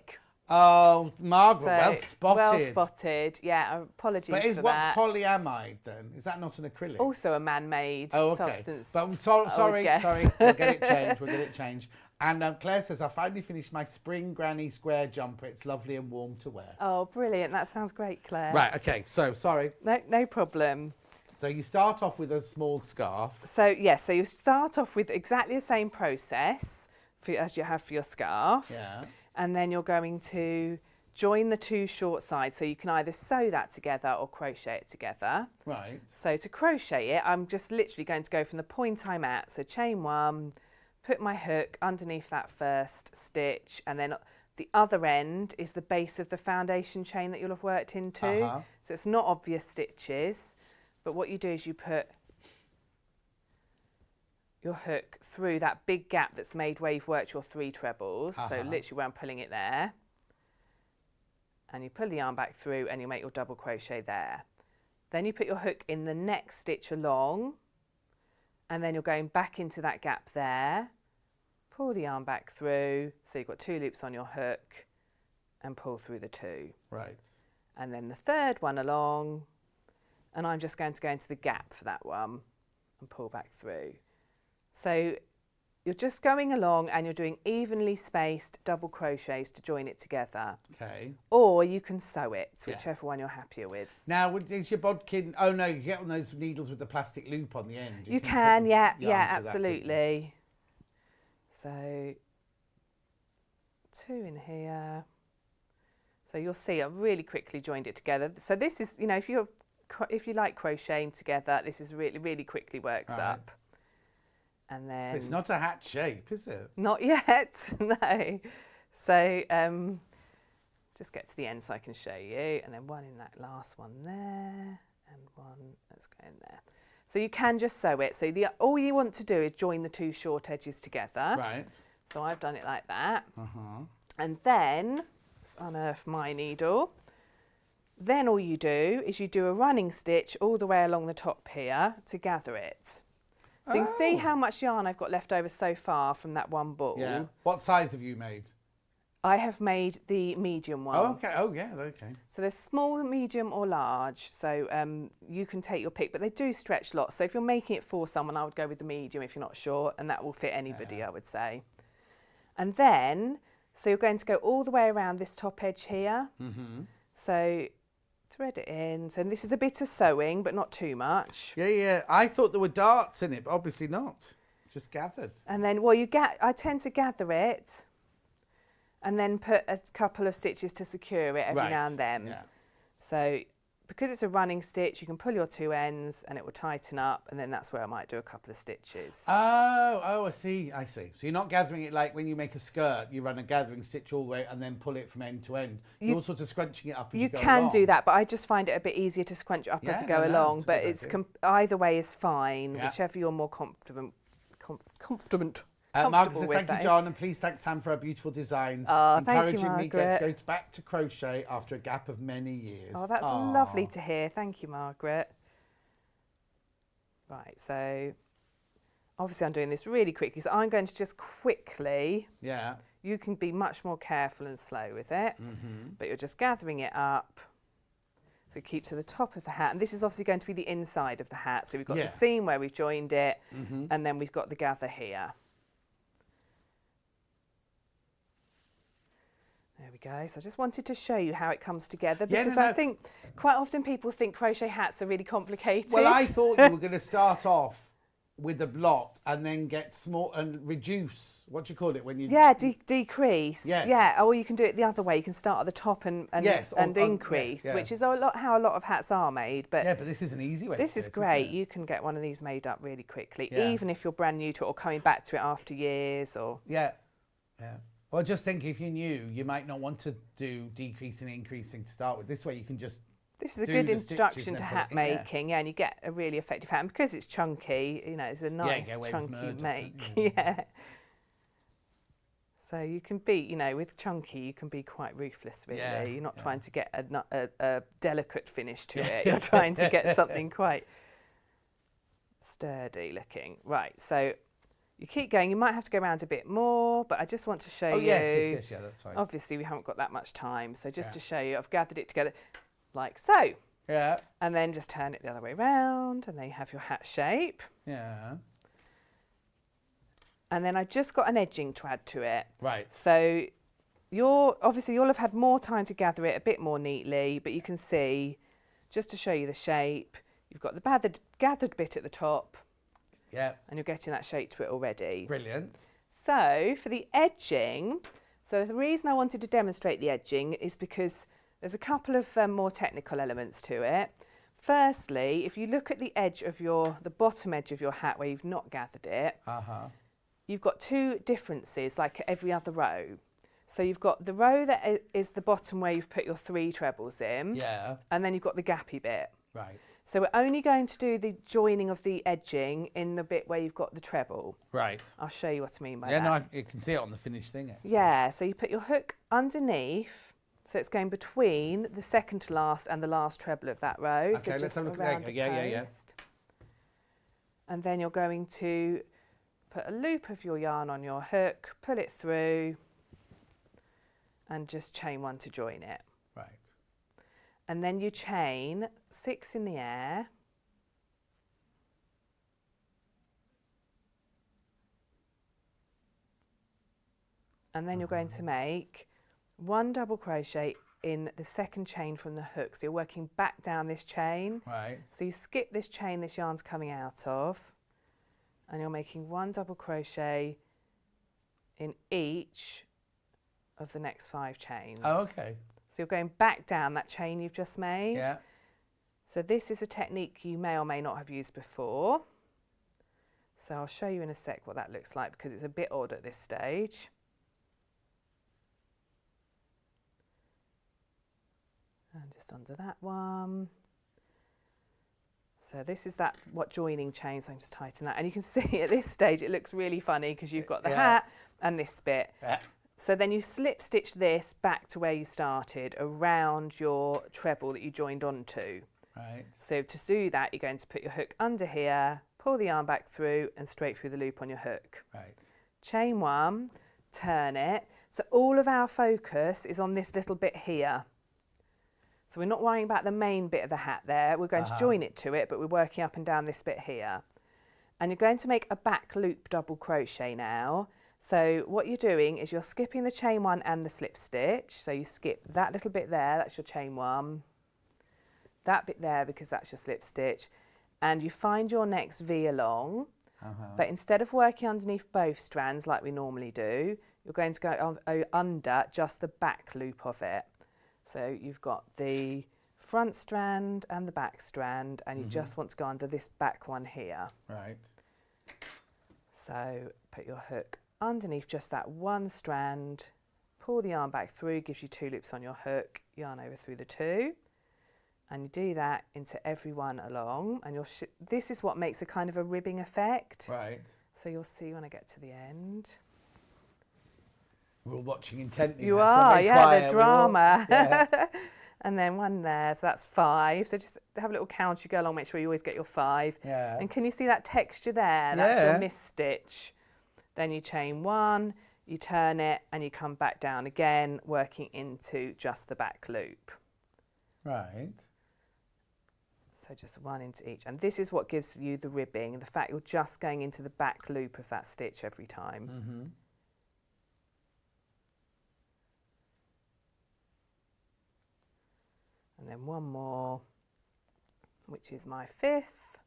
Oh, Margaret, well spotted. Well spotted, yeah, apologies but for that. What's polyamide then? Is that not an acrylic? Also a man-made substance. But sorry, we'll get it changed. And Claire says, I finally finished my spring granny square jumper. It's lovely and warm to wear. Oh, brilliant. That sounds great, Claire. Right, okay, so sorry. No problem. So you start off with a small scarf. So, yes, so you start off with exactly the same process as you have for your scarf. Yeah. And then you're going to join the two short sides. So you can either sew that together or crochet it together. Right. So to crochet it, I'm just literally going to go from the point I'm at. So chain 1, put my hook underneath that first stitch, and then the other end is the base of the foundation chain that you'll have worked into. So it's not obvious stitches, but what you do is you put your hook through that big gap that's made where you've worked your 3 trebles. So literally where I'm pulling it there. And you pull the yarn back through and you make your double crochet there. Then you put your hook in the next stitch along, and then you're going back into that gap there. Pull the yarn back through, so you've got 2 loops on your hook, and pull through the 2. Right. And then the third one along, and I'm just going to go into the gap for that one and pull back through. So you're just going along and you're doing evenly spaced double crochets to join it together. Okay. Or you can sew it, whichever one you're happier with. Now, is your bodkin... Oh, no, you get on those needles with the plastic loop on the end. You can, yeah, absolutely. So 2 in here. So you'll see I've really quickly joined it together. So this is, you know, if you like crocheting together, this is really quickly works up. And then it's not a hat shape, is it? Not yet, no. So just get to the end so I can show you, and then one in that last one there, and one that's going there. So you can just sew it. So all you want to do is join the 2 short edges together. Right. So I've done it like that. And then let's unearth my needle. Then all you do is you do a running stitch all the way along the top here to gather it. So you can see how much yarn I've got left over so far from that one ball. Yeah. What size have you made? I have made the medium one. Oh, okay. Oh, yeah, okay. So there's small, medium or large. So you can take your pick, but they do stretch lots. So if you're making it for someone, I would go with the medium if you're not sure, and that will fit anybody, I would say. And then, so you're going to go all the way around this top edge here. So thread it in. So this is a bit of sewing, but not too much. Yeah. I thought there were darts in it, but obviously not. It's just gathered. And then, I tend to gather it and then put a couple of stitches to secure it every now and then. Yeah. So because it's a running stitch, you can pull your 2 ends and it will tighten up, and then that's where I might do a couple of stitches. Oh, I see. So you're not gathering it like when you make a skirt, you run a gathering stitch all the way and then pull it from end to end. You're sort of scrunching it up as you go along. You can do that, but I just find it a bit easier to scrunch it up as you go along. But it's either way is fine, whichever you're more confident. Margaret said, thank you, John, and please thank Sam for her beautiful designs, encouraging me to go back to crochet after a gap of many years. Oh, that's lovely to hear. Thank you, Margaret. Right, so obviously I'm doing this really quickly, so I'm going to just quickly... Yeah. You can be much more careful and slow with it, but you're just gathering it up. So keep to the top of the hat, and this is obviously going to be the inside of the hat. So we've got the seam where we've joined it, and then we've got the gather here. There we go. So I just wanted to show you how it comes together, because I think quite often people think crochet hats are really complicated. Well, I thought you were going to start off with a blot and then get small and reduce. What do you call it when you? Yeah, decrease. Yes. Yeah, or you can do it the other way. You can start at the top and increase, which is how a lot of hats are made. But yeah, but this is an easy way. This is great. You can get one of these made up really quickly, even if you're brand new to it or coming back to it after years. Or yeah. Well, just think if you knew, you might not want to do decreasing and increasing to start with. This way you can just This is a do good the introduction stitches to and hat put it in, yeah. making, and you get a really effective hat. And because it's chunky, you know, it's a nice get away with chunky murder, make. can't you? Yeah. So you can be, you know, with chunky, you can be quite ruthless, really. Yeah, You're not yeah. trying to get a delicate finish to it. You're trying to get something quite sturdy looking. Right, so you keep going. You might have to go around a bit more, but I just want to show you. Yes, yeah, that's fine. Obviously, we haven't got that much time. So just Yeah. to show you, I've gathered it together like so. Yeah, And then just turn it the other way around, and then you have your hat shape. yeah. And then I just got an edging to add to it. Right. So obviously you'll have had more time to gather it a bit more neatly, but you can see, just to show you the shape, you've got the gathered bit at the top, Yeah, and you're getting that shape to it already. brilliant. So for the edging, so the reason I wanted to demonstrate the edging is because there's a couple of more technical elements to it. Firstly, if you look at the edge of the bottom edge of your hat where you've not gathered it, you've got two differences like every other row. So you've got the row that is the bottom where you've put your 3 trebles in, Yeah, and then you've got the gappy bit. right. So we're only going to do the joining of the edging in the bit where you've got the treble. Right. I'll show you what I mean by Yeah, that. no, you can see it on the finished thing. Actually. Yeah, so you put your hook underneath, so it's going between the second to last and the last treble of that row. Okay, so let's just have a look at around that. the Yeah. post. And then you're going to put a loop of your yarn on your hook, pull it through, and just chain 1 to join it. Right. And then you chain 6 in the air. And then you're going to make 1 double crochet in the second chain from the hook. So you're working back down this chain. Right. So you skip this chain this yarn's coming out of, and you're making 1 double crochet in each of the next 5 chains. Oh, okay. So you're going back down that chain you've just made. Yeah. So this is a technique you may or may not have used before. So I'll show you in a sec what that looks like because it's a bit odd at this stage. And just under that one. So this is what joining chain, so I can just tighten that. And you can see at this stage it looks really funny because you've got the hat and this bit. Yeah. So then you slip stitch this back to where you started around your treble that you joined onto. Right. So to do that, you're going to put your hook under here, pull the yarn back through and straight through the loop on your hook. Right. Chain 1, turn it. So all of our focus is on this little bit here. So we're not worrying about the main bit of the hat there. We're going to join it to it, but we're working up and down this bit here. And you're going to make a back loop double crochet now. So what you're doing is you're skipping the chain 1 and the slip stitch. So you skip that little bit there, that's your chain 1. That bit there because that's your slip stitch. And you find your next V along. But instead of working underneath both strands like we normally do, you're going to go under just the back loop of it. So you've got the front strand and the back strand, and you just want to go under this back one here. Right. So put your hook underneath just that one strand, pull the yarn back through, gives you 2 loops on your hook, yarn over through the 2, and you do that into every one along, and this is what makes a kind of a ribbing effect. Right. So you'll see when I get to the end. We're all watching intently. You that's are, very yeah, quiet. the We're all- drama. yeah. And then one there, so that's 5. So just have a little count as you go along, make sure you always get your 5. Yeah. And can you see that texture there? That's Yeah. your miss stitch. Then you chain 1, you turn it, and you come back down again, working into just the back loop. Right. So just 1 into each. And this is what gives you the ribbing, the fact you're just going into the back loop of that stitch every time. And then one more, which is my 5th,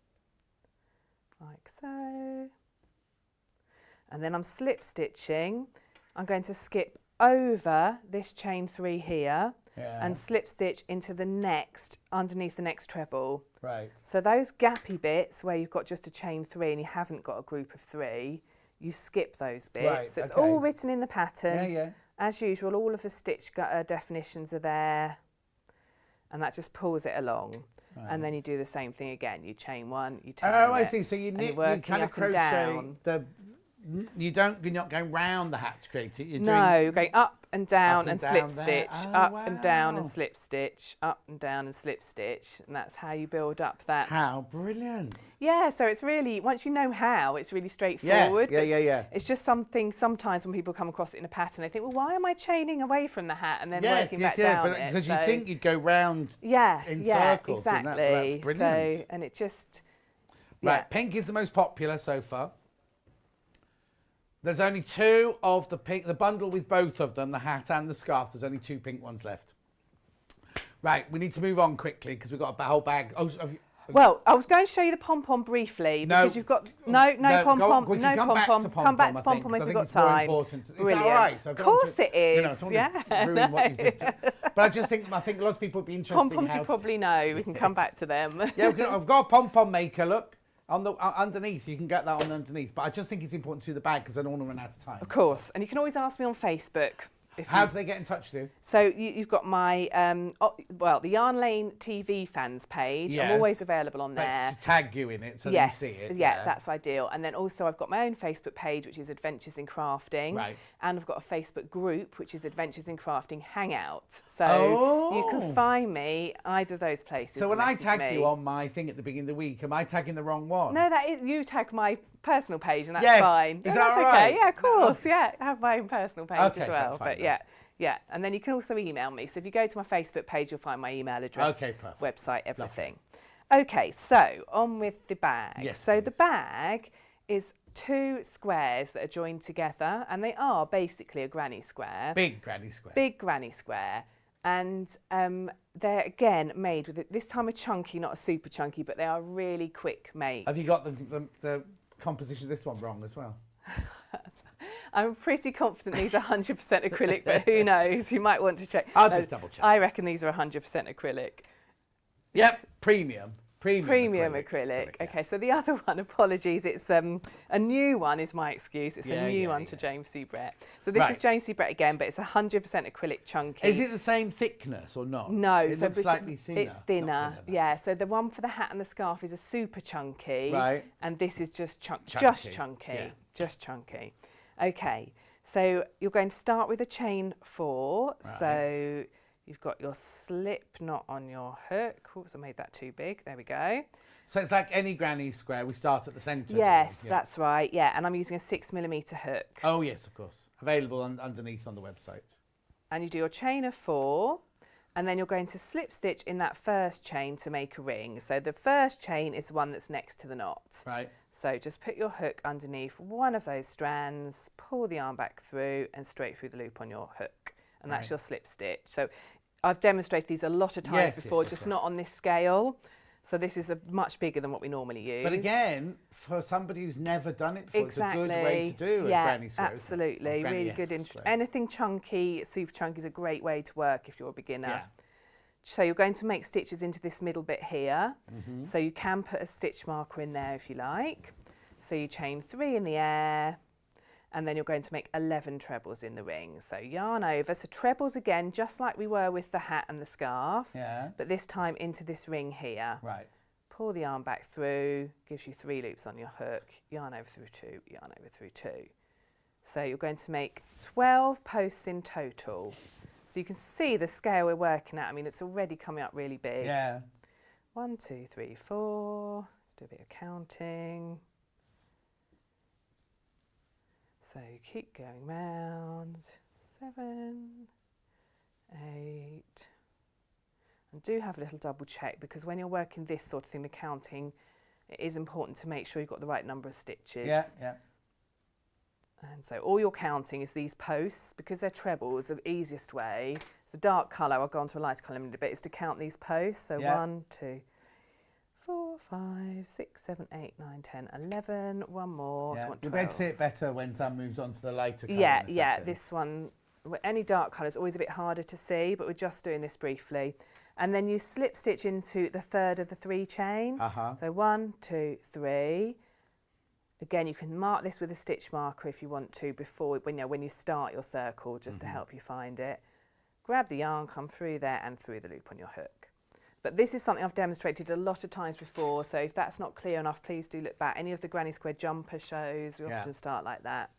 like so. And then I'm slip stitching. I'm going to skip over this chain 3 here and slip stitch into the next, underneath the next treble. Right. So those gappy bits where you've got just a chain 3 and you haven't got a group of 3, you skip those bits. Right, So it's okay. all written in the pattern. Yeah, yeah. As usual, all of the stitch definitions are there, and that just pulls it along. Right. And then you do the same thing again. You chain one, you turn it. Oh, I see. So you kind of crochet down. You're not going round the hat to create it. You're going up and down and slip stitch, up and down and slip stitch, up and down and slip stitch, and that's how you build up that. How brilliant! Yeah, so it's really, once you know how, it's really straightforward. Yes, yeah. It's just something sometimes when people come across it in a pattern, they think, well, why am I chaining away from the hat and then working back down it? Because you think you'd go round in circles. Exactly. And that's brilliant. So, and it just... Right, pink is the most popular so far. There's only 2 of the pink, the bundle with both of them, the hat and the scarf. There's only 2 pink ones left. Right, we need to move on quickly because we've got a whole bag. Well, I was going to show you the pom-pom briefly because you've got no pom-pom, no pom-pom. Come back to pom-pom if you've got time. Important. Brilliant. Is that all right? Of course it is. Ruin what you've just done. But I think a lot of people would be interested. Pom-poms you probably know. We can come back to them. Yeah, I've got a pom-pom maker. Look. On the underneath, you can get that on underneath. But I just think it's important to do the bag because I don't want to run out of time. Of course. And you can always ask me on Facebook. How do they get in touch with you? So you've got my, the Yarn Lane TV fans page. Yes. I'm always available on there. To tag you in it so yes. that you see it. Yeah, that's ideal. And then also I've got my own Facebook page, which is Adventures in Crafting. Right. And I've got a Facebook group, which is Adventures in Crafting Hangout. So you can find me either of those places. So when I tag you on my thing at the beginning of the week, am I tagging the wrong one? No, that is, you tag my personal page and that's fine. Is that that's all okay. right? Yeah, of course. Yeah, I have my own personal page as well. That's fine, but yeah. And then you can also email me. So if you go to my Facebook page, you'll find my email address, website, everything. Lovely. Okay, so on with the bag. Yes, so the bag is 2 squares that are joined together, and they are basically a granny square. Big granny square. Big granny square. And they're, again, made with, this time a chunky, not a super chunky, but they are really quick make. Have you got the composition of this one wrong as well? I'm pretty confident these are 100% acrylic, but who knows? You might want to check. I'll just double check. I reckon these are 100% acrylic. Yep, premium acrylic. Okay, so the other one, apologies, it's a new one is my excuse. It's a new one to James C. Brett. So this is James C. Brett again, but it's 100% acrylic chunky. Is it the same thickness or not? No, it looks slightly thinner. It's thinner, yeah. So the one for the hat and the scarf is a super chunky, right? And this is just chunky. Just chunky. Okay, so you're going to start with a chain 4. Right. So you've got your slip knot on your hook. Oops, I made that too big. There we go. So it's like any granny square. We start at the centre. Yes, that's right. Yeah, and I'm using a 6mm hook. Oh yes, of course. Available underneath on the website. And you do your chain of 4, and then you're going to slip stitch in that first chain to make a ring. So the first chain is the one that's next to the knot. Right. So just put your hook underneath one of those strands, pull the yarn back through and straight through the loop on your hook. And that's your slip stitch. So I've demonstrated these a lot of times before, just not on this scale. So this is much bigger than what we normally use. But again, for somebody who's never done it before, it's a good way to do a granny square. Absolutely, really good. Anything chunky, super chunky is a great way to work if you're a beginner. Yeah. So you're going to make stitches into this middle bit here. Mm-hmm. So you can put a stitch marker in there if you like. So you chain 3 in the air, and then you're going to make 11 trebles in the ring. So yarn over. So trebles again, just like we were with the hat and the scarf, but this time into this ring here. Right. Pull the yarn back through, gives you 3 loops on your hook, yarn over through 2, yarn over through 2. So you're going to make 12 posts in total. So you can see the scale we're working at. I mean, it's already coming up really big. Yeah. 1, 2, 3, 4. Let's do a bit of counting. So keep going round. 7, 8. And do have a little double check, because when you're working this sort of thing, the counting, it is important to make sure you've got the right number of stitches. Yeah, yeah. And so all you're counting is these posts, because they're trebles. The easiest way, it's a dark colour, I'll go on to a lighter colour in a bit, is to count these posts. So 1, 2, 4, 5, 6, 7, 8, 9, 10, 11. One more. Yeah. So you'll be able to see it better when Sam moves on to the lighter colour. Yeah, yeah. This one, any dark colour is always a bit harder to see, but we're just doing this briefly. And then you slip stitch into the third of the 3 chain. So 1, 2, 3. Again, you can mark this with a stitch marker if you want to before, when you start your circle, just to help you find it. Grab the yarn, come through there and through the loop on your hook. But this is something I've demonstrated a lot of times before, so if that's not clear enough, please do look back. Any of the Granny Square jumper shows, we often start like that.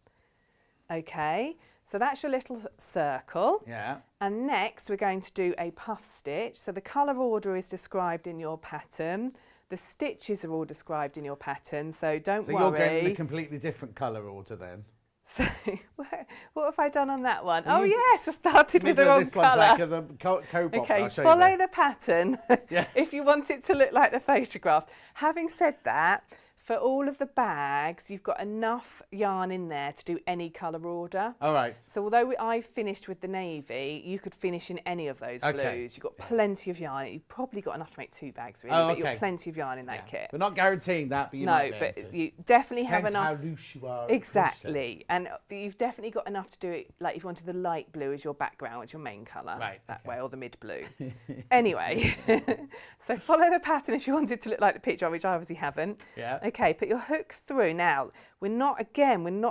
Okay, so that's your little circle. Yeah. And next we're going to do a puff stitch. So the colour order is described in your pattern. The stitches are all described in your pattern, so don't worry. So you're getting a completely different colour order then? So what have I done on that one? Oh yes, I started with the wrong This one's colour. like the cobalt. Okay, I'll show follow you the pattern if you want it to look like the photograph. Having said that, for all of the bags, you've got enough yarn in there to do any colour order. All right. So although I finished with the navy, you could finish in any of those blues. You've got plenty of yarn. You've probably got enough to make 2 bags, really, but you've got plenty of yarn in that kit. We're not guaranteeing that, but you might be able to. You definitely have Depends enough. how loose you are. Exactly, and you've definitely got enough to do it. Like if you wanted the light blue as your background, which is your main colour, that way, or the mid blue. Anyway, so follow the pattern if you want it to look like the picture, which I obviously haven't. Yeah. Okay, put your hook through. Now we're not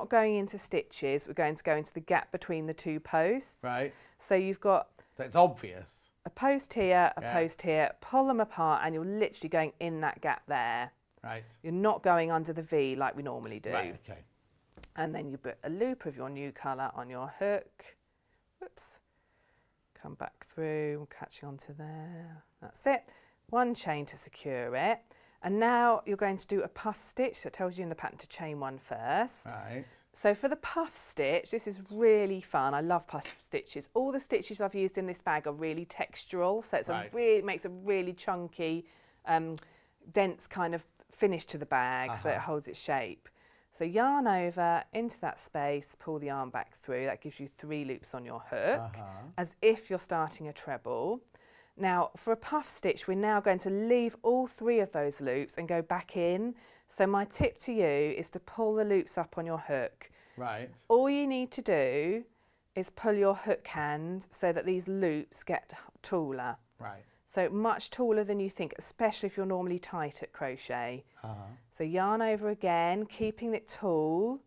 going into stitches. We're going to go into the gap between the 2 posts. Right. So you've got. So it's obvious. A post here, a post here. Pull them apart, and you're literally going in that gap there. Right. You're not going under the V like we normally do. Right. Okay. And then you put a loop of your new colour on your hook. Whoops. Come back through, catching onto there. That's it. 1 chain to secure it. And now you're going to do a puff stitch. So it tells you in the pattern to chain 1 first. Right. So for the puff stitch, this is really fun. I love puff stitches. All the stitches I've used in this bag are really textural. So it's it makes a really chunky, dense kind of finish to the bag, so it holds its shape. So yarn over into that space, pull the yarn back through. That gives you 3 loops on your hook, as if you're starting a treble. Now, for a puff stitch, we're now going to leave all 3 of those loops and go back in. So my tip to you is to pull the loops up on your hook. Right. All you need to do is pull your hook hand so that these loops get taller. Right. So much taller than you think, especially if you're normally tight at crochet. So yarn over again, keeping it tall.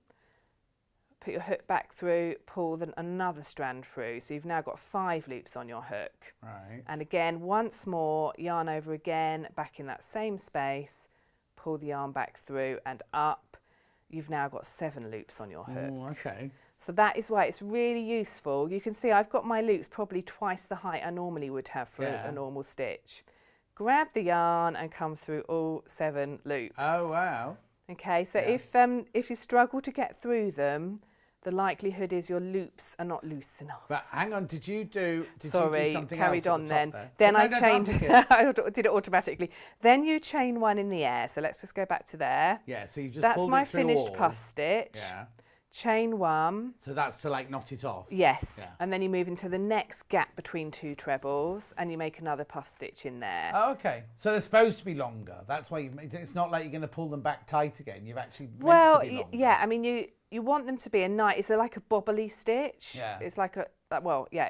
Put your hook back through, pull another strand through. So you've now got 5 loops on your hook. Right. And again, once more, yarn over again, back in that same space, pull the yarn back through and up. You've now got 7 loops on your hook. Oh, okay. So that is why it's really useful. You can see I've got my loops probably twice the height I normally would have for a normal stitch. Grab the yarn and come through all 7 loops. Oh, wow. Okay, so if you struggle to get through them, the likelihood is your loops are not loose enough. But hang on, did you do something carried else on at the then. top there? Then I No, chained, I I did it automatically. Then you chain 1 in the air. So let's just go back to there. Yeah, so you just That's pulled my it through finished all. puff stitch. Yeah. Chain 1. So that's to like knot it off. Yes, Yeah. and then you move into the next gap between 2 trebles and you make another puff stitch in there. Oh, okay. So they're supposed to be longer. That's why it's not like you're going to pull them back tight again. You've actually meant Well, to be longer. yeah, I mean you want them to be a nice. It's like a bobbly stitch. Yeah. It's like it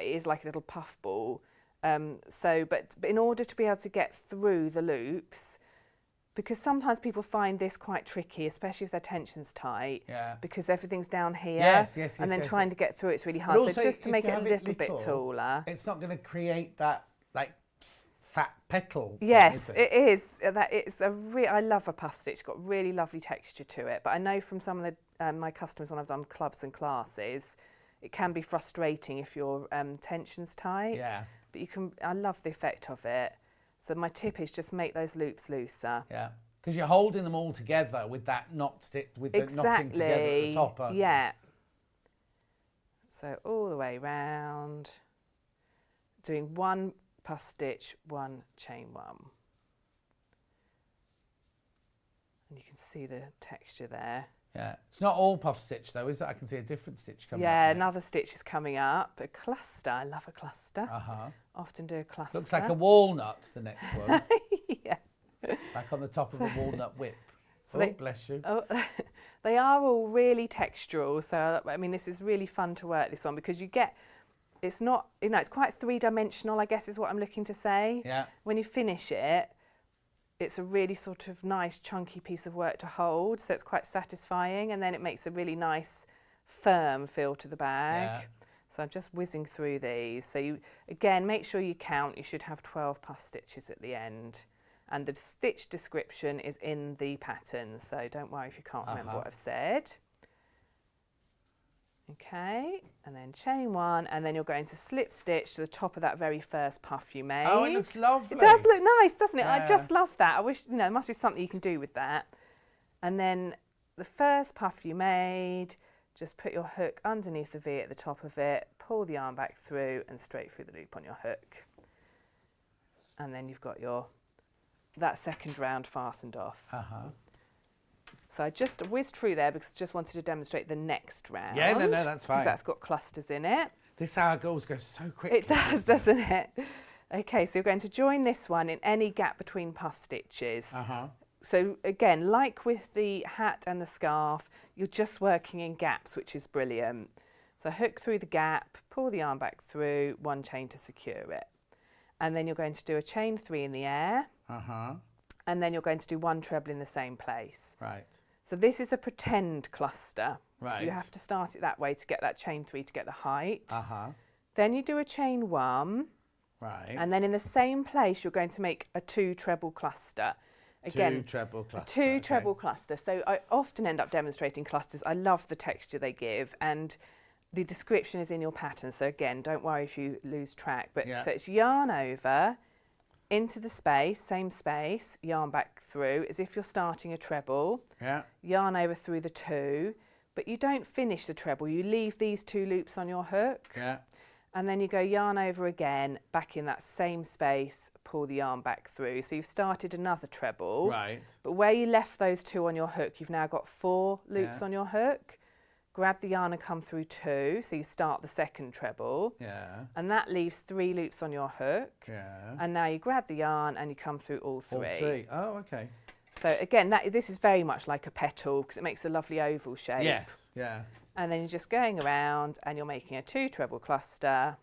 is like a little puff ball. But in order to be able to get through the loops, because sometimes people find this quite tricky, especially if their tension's tight. Yeah. Because everything's down here. Yes, and then yes. trying to get through it's really But hard. also, So just to if make you it a have little bit little, taller. It's not going to create that like fat petal. Yes, thing, it is. I love a puff stitch. It's got really lovely texture to it. But I know from some of my customers when I've done clubs and classes, it can be frustrating if your tension's tight. Yeah. But I love the effect of it. So my tip is just make those loops looser. Yeah. Because you're holding them all together with that knot stick, with the knotting together at the top. Aren't you? Yeah. So all the way round, doing 1 puff stitch, 1 chain 1. And you can see the texture there. Yeah. It's not all puff stitch though, is it? I can see a different stitch coming up. Yeah, next. another stitch is coming up. A cluster. I love a cluster. Uh-huh. Often do a cluster. Looks like a walnut, the next one. Yeah. Back on the top of a walnut whip. So bless you. Oh, they are all really textural. So, I mean, this is really fun to work this on because it's not, it's quite 3-dimensional, I guess is what I'm looking to say. Yeah. When you finish it, it's a really sort of nice chunky piece of work to hold, so it's quite satisfying, and then it makes a really nice firm feel to the bag. Yeah. So I'm just whizzing through these. So you, again, make sure you count. You should have 12 puff stitches at the end. And the stitch description is in the pattern, so don't worry if you can't remember what I've said. Okay, and then chain 1, and then you're going to slip stitch to the top of that very first puff you made. Oh, it looks lovely. It does look nice, doesn't it? Yeah. I just love that. I wish, you know, there must be something you can do with that. And then the first puff you made, just put your hook underneath the V at the top of it, pull the yarn back through and straight through the loop on your hook. And then you've got that second round fastened off. So I just whizzed through there because I just wanted to demonstrate the next round. Yeah, no, that's fine. Because that's got clusters in it. This hour goes so quickly. It does, doesn't it? Okay, so you're going to join this one in any gap between puff stitches. So again, like with the hat and the scarf, you're just working in gaps, which is brilliant. So hook through the gap, pull the yarn back through, 1 chain to secure it. And then you're going to do a chain 3 in the air. And then you're going to do 1 treble in the same place. Right. So this is a pretend cluster. Right. So you have to start it that way to get that chain 3 to get the height. Uh-huh. Then you do a chain 1. Right. And then in the same place, you're going to make a 2 treble cluster. Again, 2 treble cluster. 2 okay. treble cluster. So I often end up demonstrating clusters. I love the texture they give, and the description is in your pattern. So again, don't worry if you lose track. But Yeah. so it's yarn over, into the space, same space, yarn back through, as if you're starting a treble. Yeah. Yarn over through the 2, but you don't finish the treble. You leave these 2 loops on your hook. Yeah. And then you go yarn over again, back in that same space, pull the yarn back through. So you've started another treble. Right. But where you left those 2 on your hook, you've now got 4 loops Yeah. on your hook. Grab the yarn and come through 2, so you start the second treble. Yeah. And that leaves 3 loops on your hook. Yeah. And now you grab the yarn and you come through all 3. All 3. Oh, okay. So again, this is very much like a petal because it makes a lovely oval shape. Yes. Yeah. And then you're just going around and you're making a 2 treble cluster.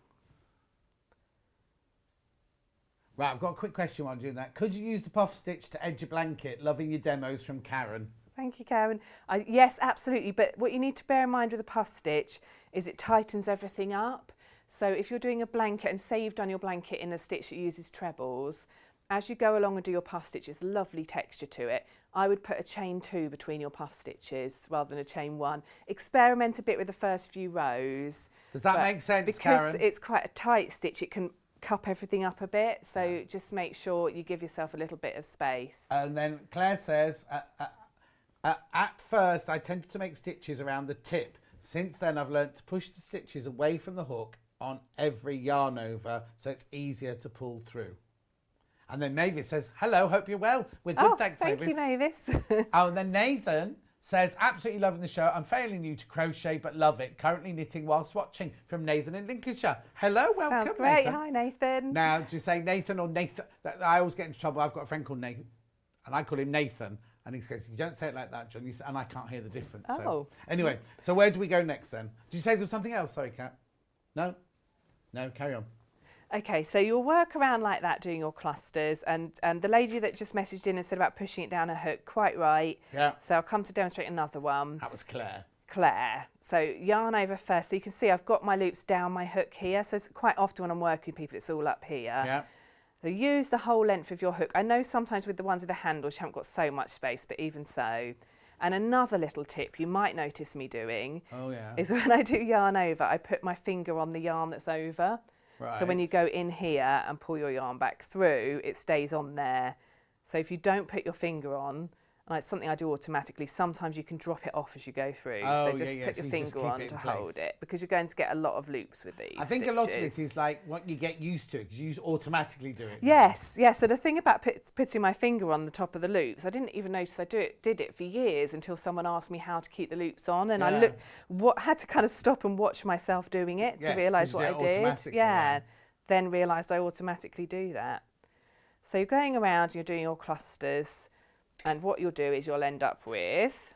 Right, I've got a quick question while I'm doing that. Could you use the puff stitch to edge a blanket? Loving your demos, from Karen. Thank you, Karen. Yes, absolutely. But what you need to bear in mind with a puff stitch is it tightens everything up. So if you're doing a blanket, and say you've done your blanket in a stitch that uses trebles, as you go along and do your puff stitch, it's a lovely texture to it. I would put a chain 2 between your puff stitches rather than a chain 1. Experiment a bit with the first few rows. Does that make sense, because Karen? it's quite a tight stitch, it can cup everything up a bit. So just make sure you give yourself a little bit of space. And then Claire says, at first I tended to make stitches around the tip. Since then I've learnt to push the stitches away from the hook on every yarn over, so it's easier to pull through. And then Mavis says, hello, hope you're well. We're good, thanks, thank Mavis. you, Mavis. Oh, and then Nathan says, absolutely loving the show. I'm fairly new to crochet, but love it. Currently knitting whilst watching, from Nathan in Lincolnshire. Hello, welcome, Sounds great. Nathan. Hi, Nathan. Now, do you say Nathan or Nathan? I always get into trouble. I've got a friend called Nathan, and I call him Nathan. And he goes, you don't say it like that, John. And I can't hear the difference. Oh. So. Anyway, so where do we go next then? Did you say there was something else? Sorry, Kat. No? No, carry on. Okay, so you'll work around like that doing your clusters, and the lady that just messaged in and said about pushing it down a hook, quite right. Yeah. So I'll come to demonstrate another one. That was Claire. Claire. So yarn over first. So you can see I've got my loops down my hook here. So it's quite often when I'm working with people, it's all up here. Yeah. So use the whole length of your hook. I know sometimes with the ones with the handles you haven't got so much space, but even so. And another little tip you might notice me doing is when I do yarn over, I put my finger on the yarn that's over. Right. So when you go in here and pull your yarn back through, it stays on there. So if you don't put your finger on, and it's something I do automatically, sometimes you can drop it off as you go through. Oh, so just put your finger on to hold it, because you're going to get a lot of loops with these I think stitches. a lot of it is like what you get used to, because you automatically do it. Yes, yes. So the thing about putting my finger on the top of the loops, I didn't even notice I did it for years until someone asked me how to keep the loops on, and I had to kind of stop and watch myself doing it to realise what I did. Yeah, then realised I automatically do that. So you're going around, you're doing your clusters, and what you'll do is you'll end up with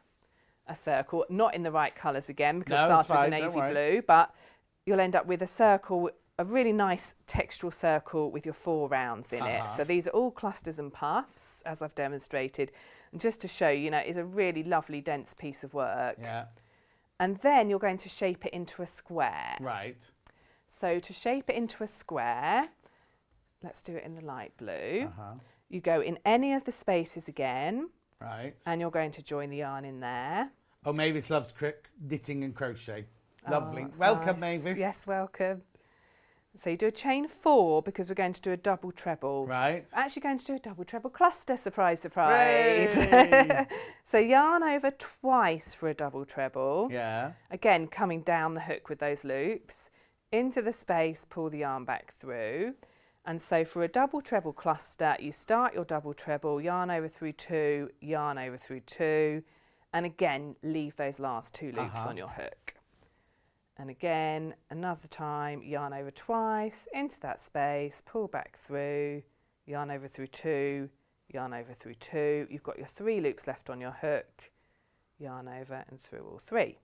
a circle, not in the right coloes again, because I started with the navy blue, but you'll end up with a circle a really nice textural circle with your 4 rounds in it. So these are all clusters and puffs, as I've demonstrated. And just to show you, it's a really lovely, dense piece of work. Yeah. And then you're going to shape it into a square. Right. So to shape it into a square, let's do it in the light blue. You go in any of the spaces again. Right. And you're going to join the yarn in there. Oh, Mavis loves knitting and crochet. Lovely. Welcome, Nice. Mavis. Yes, welcome. So you do a chain 4 because we're going to do a double treble. Right. We're actually going to do a double treble cluster, surprise, surprise. Hooray! So yarn over twice for a double treble. Yeah. Again, coming down the hook with those loops. Into the space, pull the yarn back through. And so for a double treble cluster, you start your double treble, yarn over through 2, yarn over through 2, and again, leave those last 2 loops on your hook. And again, another time, yarn over twice, into that space, pull back through, yarn over through 2, yarn over through 2. You've got your 3 loops left on your hook, yarn over and through all 3.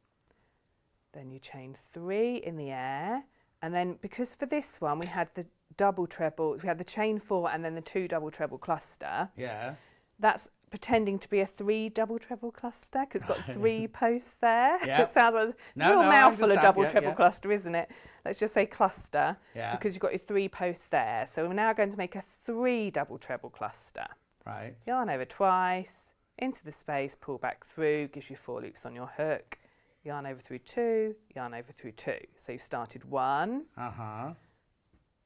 Then you chain 3 in the air, and then because for this one we had the double treble, we had the chain 4 and then the 2 double treble cluster. Yeah. That's pretending to be a 3 double treble cluster because it's got 3 posts there. Yeah. It sounds like a real mouthful of double treble cluster, isn't it? Let's just say cluster because you've got your 3 posts there. So we're now going to make a 3 double treble cluster. Right. Yarn over twice, into the space, pull back through, gives you 4 loops on your hook. Yarn over through 2, yarn over through 2. So you've started 1,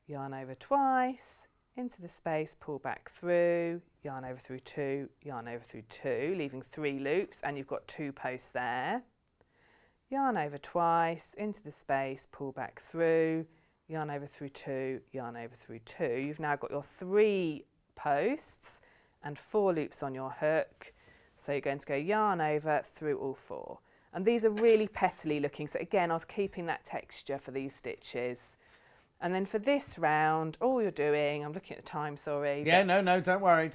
yarn over twice, into the space, pull back through, yarn over through 2, yarn over through 2, leaving 3 loops, and you've got 2 posts there. Yarn over twice, into the space, pull back through, yarn over through 2, yarn over through 2. You've now got your 3 posts and 4 loops on your hook. So you're going to go yarn over through all 4. And these are really petally looking. So again, I was keeping that texture for these stitches. And then for this round, all you're doing, I'm looking at the time, sorry. Yeah, no, don't worry.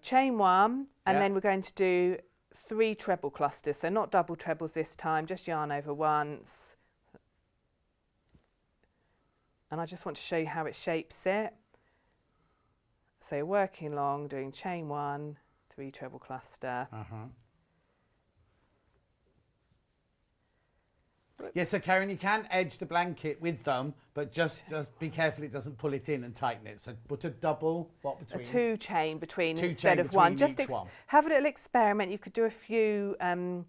Chain 1, and then we're going to do 3 treble clusters. So not double trebles this time, just yarn over once. And I just want to show you how it shapes it. So you're working along, doing chain 1, 3 treble cluster. Yeah, so Karen, you can edge the blanket with them, but just be careful it doesn't pull it in and tighten it. So put a double, between? A 2 chain between 2 instead chain of 1. between Just each one. have a little experiment. You could do a few, go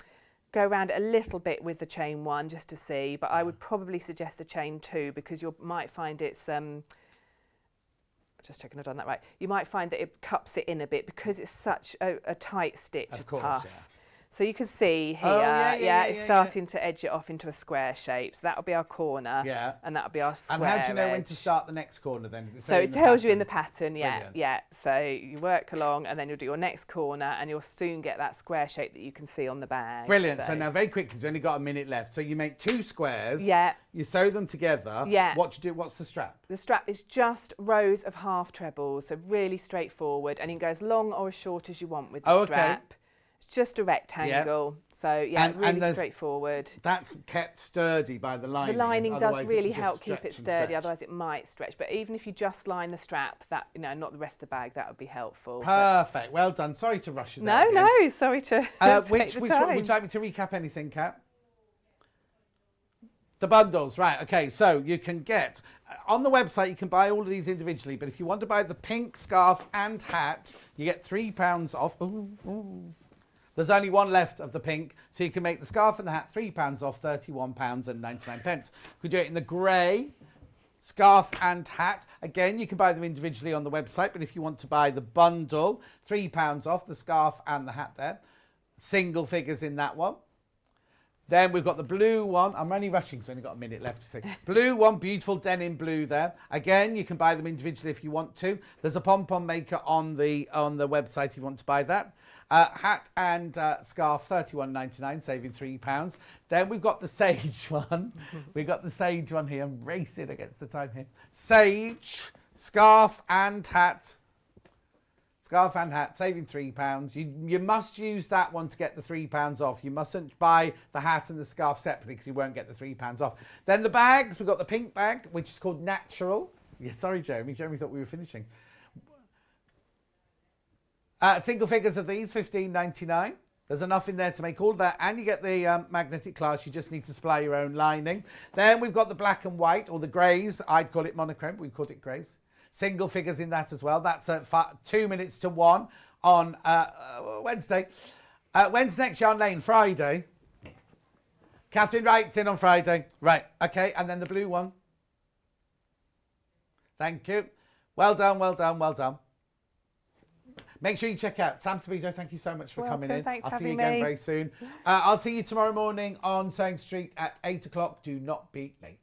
around it a little bit with the chain 1 just to see, but I would probably suggest a chain 2 because you might find it's, just checking I've done that right. You might find that it cups it in a bit because it's such a tight stitch of puff. Yeah. So you can see here, it's starting to edge it off into a square shape. So that'll be our corner, and that'll be our square And how do you know edge. when to start the next corner then? So it tells you in the pattern, Brilliant. yeah. So you work along and then you'll do your next corner and you'll soon get that square shape that you can see on the bag. Brilliant. So now very quickly, you've only got a minute left. So you make 2 squares. Yeah. You sew them together. Yeah. What do you do? What's the strap? The strap is just rows of half trebles, so really straightforward, and you can go as long or as short as you want with the strap. It's just a rectangle, so really straightforward. That's kept sturdy by the lining. The lining does otherwise really it will help just keep stretch it and sturdy, stretch. otherwise it might stretch. But even if you just line the strap, that not the rest of the bag, that would be helpful. Perfect. Well done. Sorry to rush you there. No, sorry to which one would you like me to recap anything, Kat? The bundles, right, okay, so you can get, on the website you can buy all of these individually, but if you want to buy the pink scarf and hat, you get £3 off. Ooh. There's only one left of the pink, so you can make the scarf and the hat £3 off, £31.99. You could do it in the grey scarf and hat. Again, you can buy them individually on the website, but if you want to buy the bundle, £3 off the scarf and the hat there. Single figures in that one. Then we've got the blue one. I'm only rushing because I've only got a minute left to say. Blue one, beautiful denim blue there. Again, you can buy them individually if you want to. There's a pom-pom maker on the website if you want to buy that. Hat and scarf, £31.99, saving £3. Then we've got the sage one. We've got the sage one here. I'm racing against the time here. Sage, scarf and hat. Scarf and hat, saving £3. You must use that one to get the £3 off. You mustn't buy the hat and the scarf separately because you won't get the £3 off. Then the bags, we've got the pink bag, which is called Natural. Yeah, sorry, Jeremy. Jeremy thought we were finishing. Single figures of these, $15.99. There's enough in there to make all of that, and you get the magnetic clasp. You just need to supply your own lining. Then we've got the black and white, or the greys. I'd call it monochrome. We've called it greys. Single figures in that as well. That's at 2 minutes to 1 on Wednesday. When's next Yarn Lane? Friday. Catherine writes in on Friday. Right, okay, and then the blue one. Thank you. Well done, well done, well done. Make sure you check out Sam Sabido. Thank you so much for coming in. Thanks I'll for see you having again me. very soon. I'll see you tomorrow morning on Sewing Street at 8 o'clock. Do not be late.